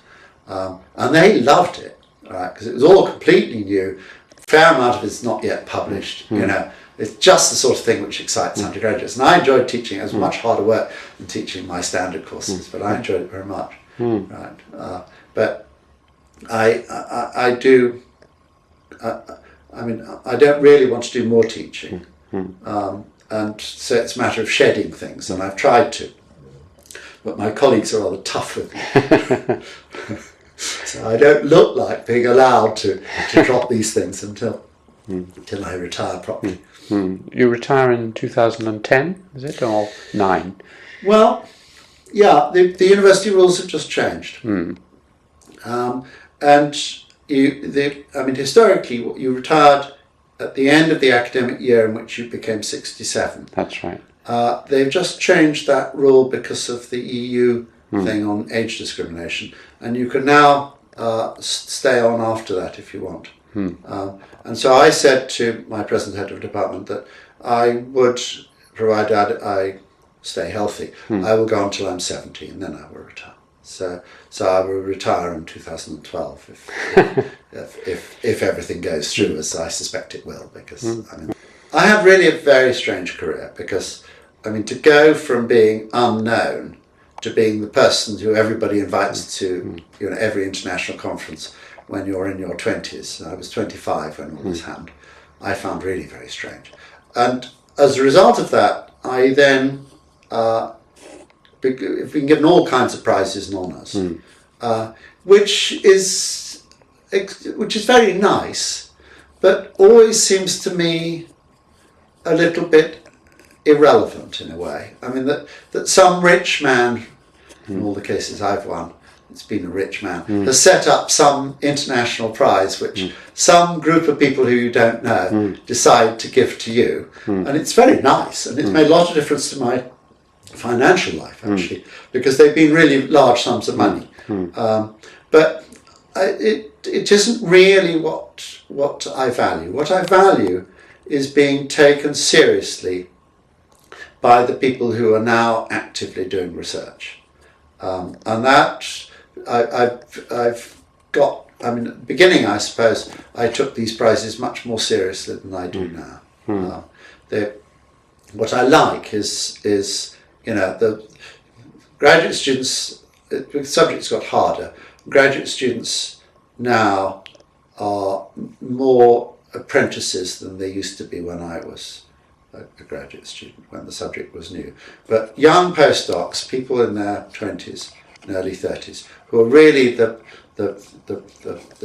And they loved it, right? Because it was all completely new. A fair amount of it is not yet published, It's just the sort of thing which excites undergraduates. And I enjoyed teaching. It was much harder work than teaching my standard courses, but I enjoyed it very much. Right? But I do, I don't really want to do more teaching. And so it's a matter of shedding things, and I've tried to. But my colleagues are rather tough with me. So I don't look like being allowed to drop these things until I retire properly. You retire in 2010, is it, or 9? Well, yeah, the university rules have just changed. And historically, you retired at the end of the academic year in which you became 67. That's right. They've just changed that rule because of the EU thing on age discrimination, and you can now stay on after that if you want. And so I said to my present head of department that I would, provided I stay healthy, I will go until I'm 70 and then I will retire. So I will retire in 2012 if everything goes through as I suspect it will, because I had really a very strange career, because to go from being unknown to being the person who everybody invites to every international conference when you're in your 20s. I was 25 when all this happened. I found really very strange. And as a result of that, I then been given all kinds of prizes and honours, which is very nice, but always seems to me a little bit irrelevant in a way. That some rich man, in all the cases I've won, it's been a rich man, has set up some international prize which some group of people who you don't know decide to give to you. And it's very nice, and it's made a lot of difference to my financial life, actually, because they've been really large sums of money. But it isn't really what I value. What I value is being taken seriously by the people who are now actively doing research. And that I've got, I mean, at the beginning, I suppose, I took these prizes much more seriously than I do now. What I like is the graduate students, the subjects got harder. Graduate students now are more apprentices than they used to be when I was a graduate student, when the subject was new. But young postdocs, people in their 20s and early 30s, who are really the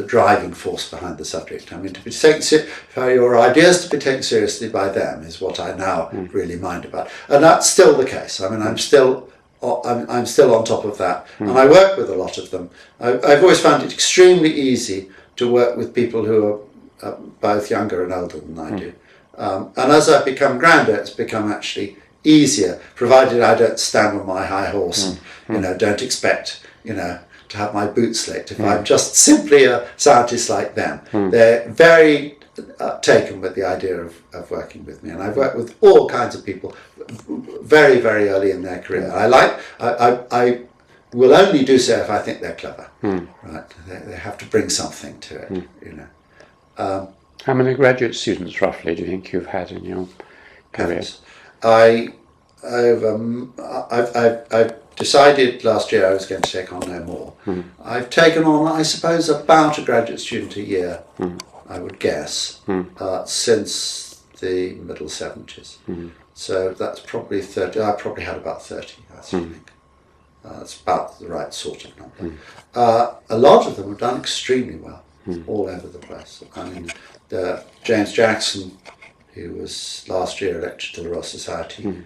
driving force behind the subject. I mean, to be taken for your ideas to be taken seriously by them is what I now really mind about, and that's still the case. I mean, I'm still on top of that, and I work with a lot of them. I've always found it extremely easy to work with people who are both younger and older than I do. And as I've become grander, it's become actually easier, provided I don't stand on my high horse and don't expect to have my boots licked. If I'm just simply a scientist like them, they're very taken with the idea of working with me. And I've worked with all kinds of people very, very early in their career. I will only do so if I think they're clever. Right? They have to bring something to it. How many graduate students, roughly, do you think you've had in your career? I've decided last year I was going to take on no more. I've taken on, I suppose, about a graduate student a year, I would guess, since the middle 70s. So that's probably 30. I probably had about 30, I think. That's about the right sort of number. A lot of them have done extremely well, all over the place. I mean, James Jackson, who was last year elected to the Royal Society,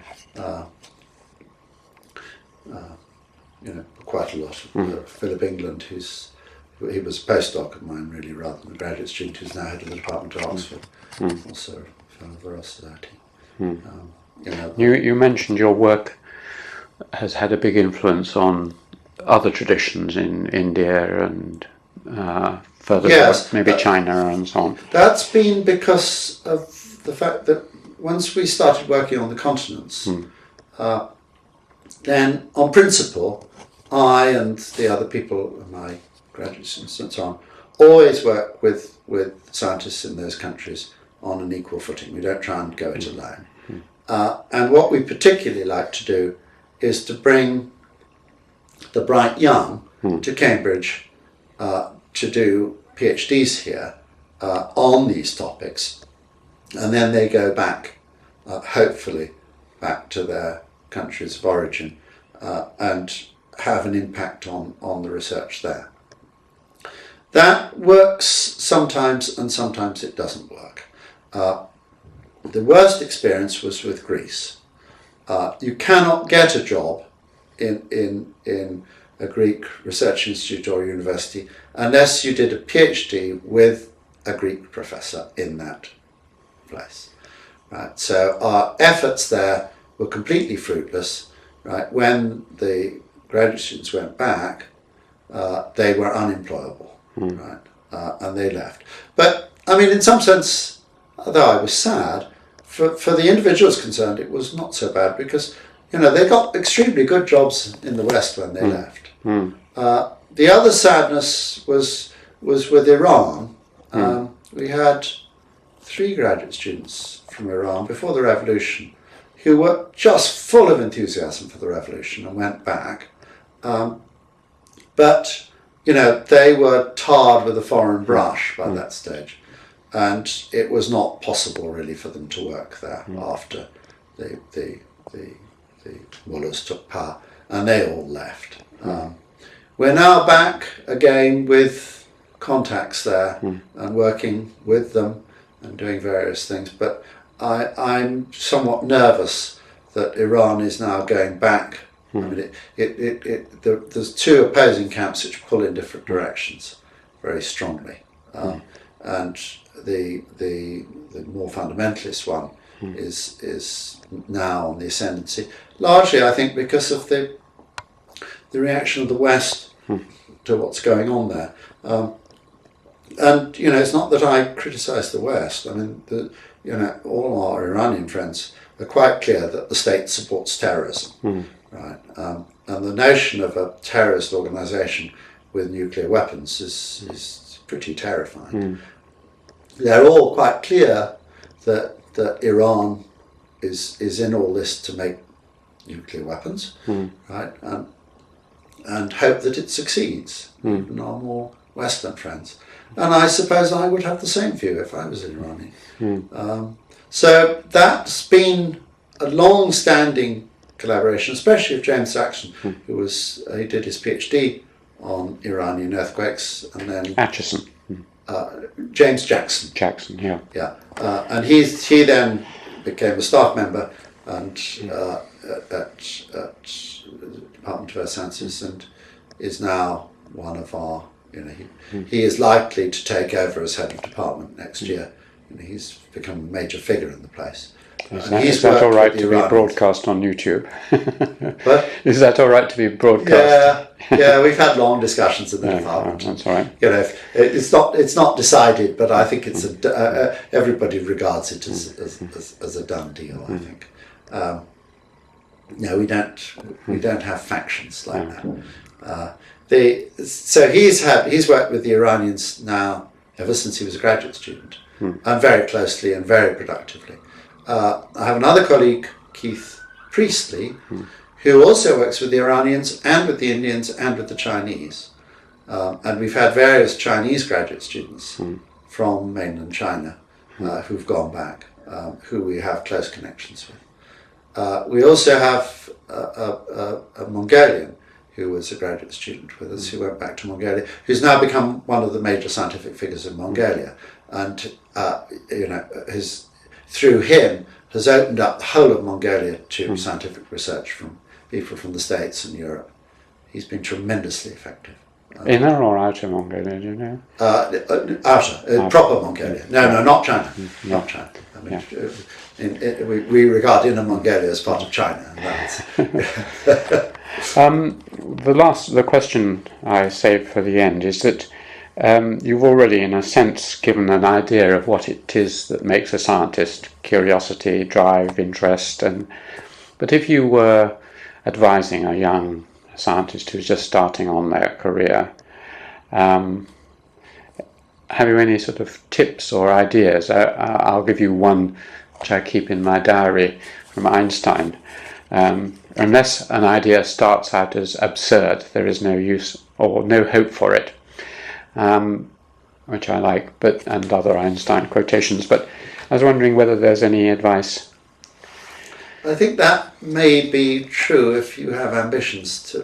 quite a lot. Philip England, he was a postdoc of mine really, rather than a graduate student, who's now head of the Department at Oxford, also a fellow of the Royal Society. You mentioned your work has had a big influence on other traditions in India and further north, maybe China and so on. That's been because of the fact that once we started working on the continents, then on principle, I and the other people, my graduate students and so on, always work with scientists in those countries on an equal footing. We don't try and go it alone. And what we particularly like to do is to bring the bright young to Cambridge to do PhDs here on these topics, and then they go back, hopefully, back to their countries of origin and have an impact on the research there. That works sometimes, and sometimes it doesn't work. The worst experience was with Greece. You cannot get a job in a Greek research institute or university unless you did a PhD with a Greek professor in that place. Right? So our efforts there were completely fruitless. Right? When the graduate students went back, they were unemployable, right? And they left. But I mean, in some sense, although I was sad, for the individuals concerned, it was not so bad because they got extremely good jobs in the West when they left. The other sadness was with Iran. We had 3 graduate students from Iran before the revolution who were just full of enthusiasm for the revolution and went back. But they were tarred with a foreign brush by that stage, and it was not possible really for them to work there after the mullahs took power, and they all left. We're now back again with contacts there and working with them and doing various things, but I'm somewhat nervous that Iran is now going back. I mean, there's 2 opposing camps which pull in different directions very strongly, and the more fundamentalist one is now on the ascendancy. Largely, I think, because of the reaction of the West to what's going on there. and it's not that I criticise the West. I mean, all our Iranian friends are quite clear that the state supports terrorism, right? And the notion of a terrorist organisation with nuclear weapons is pretty terrifying. They're all quite clear that Iran is in all this to make nuclear weapons, right? And hope that it succeeds, even our more Western friends. And I suppose I would have the same view if I was Iranian. So that's been a long-standing collaboration, especially with James Jackson, he did his PhD on Iranian earthquakes, and then Atchison. James Jackson. Jackson, yeah. Yeah, and he then became a staff member and at the Department of Earth Sciences, and is now one of our. He is likely to take over as head of department next year. He's become a major figure in the place. Is that all right to be broadcast on YouTube? But, is that all right to be broadcast? Yeah, we've had long discussions in the department. That's all right. It's not decided, but I think it's everybody regards it as a done deal. I think. No, we don't have factions like that. So he's worked with the Iranians now ever since he was a graduate student, and very closely and very productively. I have another colleague, Keith Priestley, who also works with the Iranians and with the Indians and with the Chinese. And we've had various Chinese graduate students from mainland China who've gone back, who we have close connections with. We also have a Mongolian who was a graduate student with us, who went back to Mongolia, who's now become one of the major scientific figures in Mongolia, and through him has opened up the whole of Mongolia to scientific research from people from the States and Europe. He's been tremendously effective. Inner or outer Mongolia, do you know? Outer, proper Mongolia. No, not China. Not China. I mean, we regard Inner Mongolia as part of China. And the question I saved for the end is that you've already, in a sense, given an idea of what it is that makes a scientist: curiosity, drive, interest. But if you were advising a young scientist who's just starting on their career, have you any sort of tips or ideas? I'll give you one which I keep in my diary from Einstein. Unless an idea starts out as absurd, there is no use or no hope for it, which I like, and other Einstein quotations. But I was wondering whether there's any advice. I think that may be true if you have ambitions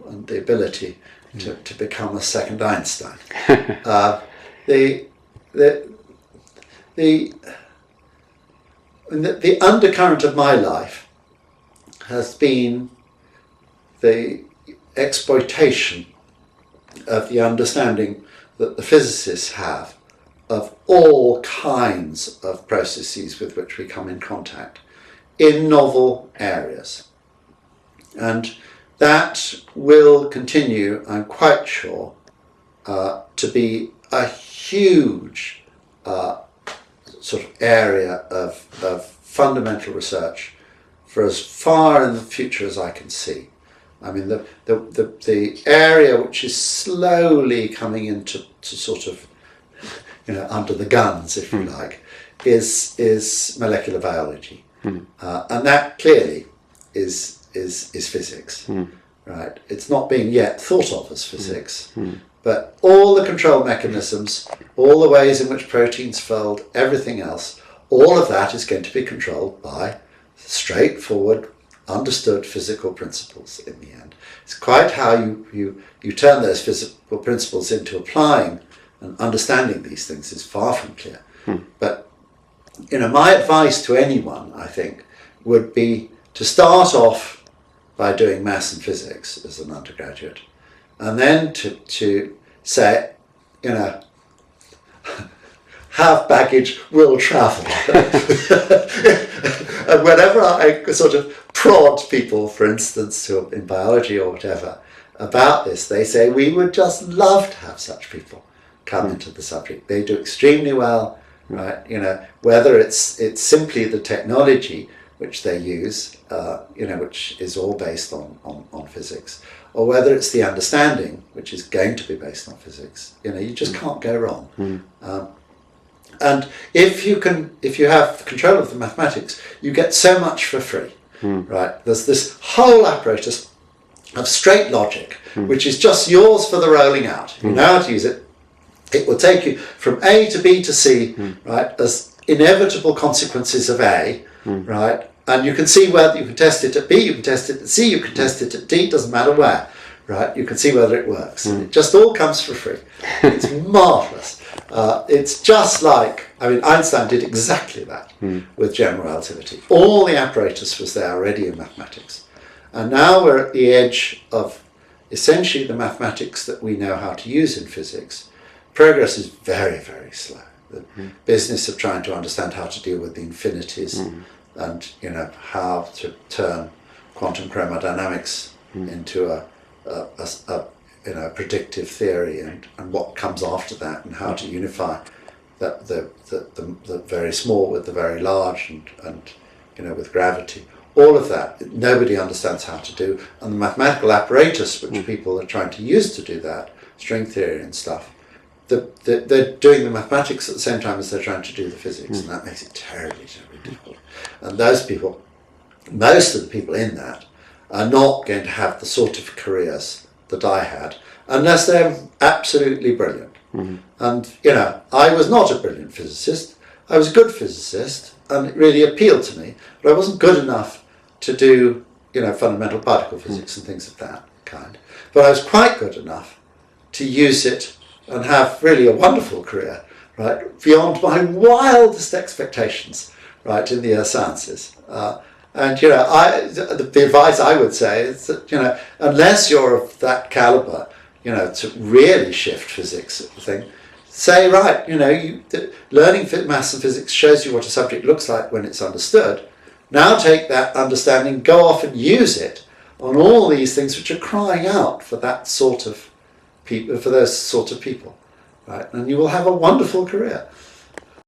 and the ability to become a second Einstein. The undercurrent of my life has been the exploitation of the understanding that the physicists have of all kinds of processes with which we come in contact in novel areas. And that will continue, I'm quite sure, to be a huge sort of area of fundamental research for as far in the future as I can see. I mean, the area which is slowly coming into sort of, under the guns, if you like, is molecular biology. And that clearly is physics, right? It's not being yet thought of as physics, but all the control mechanisms, all the ways in which proteins fold, everything else, all of that is going to be controlled by straightforward, understood physical principles in the end. It's quite how you turn those physical principles into applying and understanding these things is far from clear. But my advice to anyone, I think, would be to start off by doing maths and physics as an undergraduate, and then to say, have baggage, will travel. And whenever I sort of prod people, for instance, who are in biology or whatever, about this, they say, we would just love to have such people come into the subject. They do extremely well, right? You know, whether it's simply the technology which they use, you know, which is all based on physics, or whether it's the understanding, which is going to be based on physics. You know, you just can't go wrong. And if you have control of the mathematics, you get so much for free, right? There's this whole apparatus of straight logic, which is just yours for the rolling out. You know how to use it. It will take you from A to B to C, right, as inevitable consequences of A, right? And you can see whether you can test it at B, you can test it at C, you can test it at D, doesn't matter where, right? You can see whether it works. It just all comes for free. It's marvellous. It's just like, I mean, Einstein did exactly that with general relativity. All the apparatus was there already in mathematics. And now we're at the edge of essentially the mathematics that we know how to use in physics. Progress is very, very slow. The business of trying to understand how to deal with the infinities and, you know, how to turn quantum chromodynamics into a you know, predictive theory, and what comes after that, and how to unify the very small with the very large, and you know, with gravity. All of that, nobody understands how to do, and the mathematical apparatus which people are trying to use to do that, string theory and stuff, they're doing the mathematics at the same time as they're trying to do the physics, and that makes it terribly, terribly difficult. And those people, most of the people in that, are not going to have the sort of careers that I had, unless they're absolutely brilliant. And, you know, I was not a brilliant physicist. I was a good physicist, and it really appealed to me, but I wasn't good enough to do, you know, fundamental particle physics and things of that kind. But I was quite good enough to use it and have really a wonderful career, right, beyond my wildest expectations, right, in the earth sciences. And, you know, the advice I would say is that, you know, unless you're of that caliber, you know, to really shift physics thing, say, right, you know, learning maths and physics shows you what a subject looks like when it's understood. Now take that understanding, go off and use it on all these things which are crying out for that sort of people, for those sort of people, right? And you will have a wonderful career.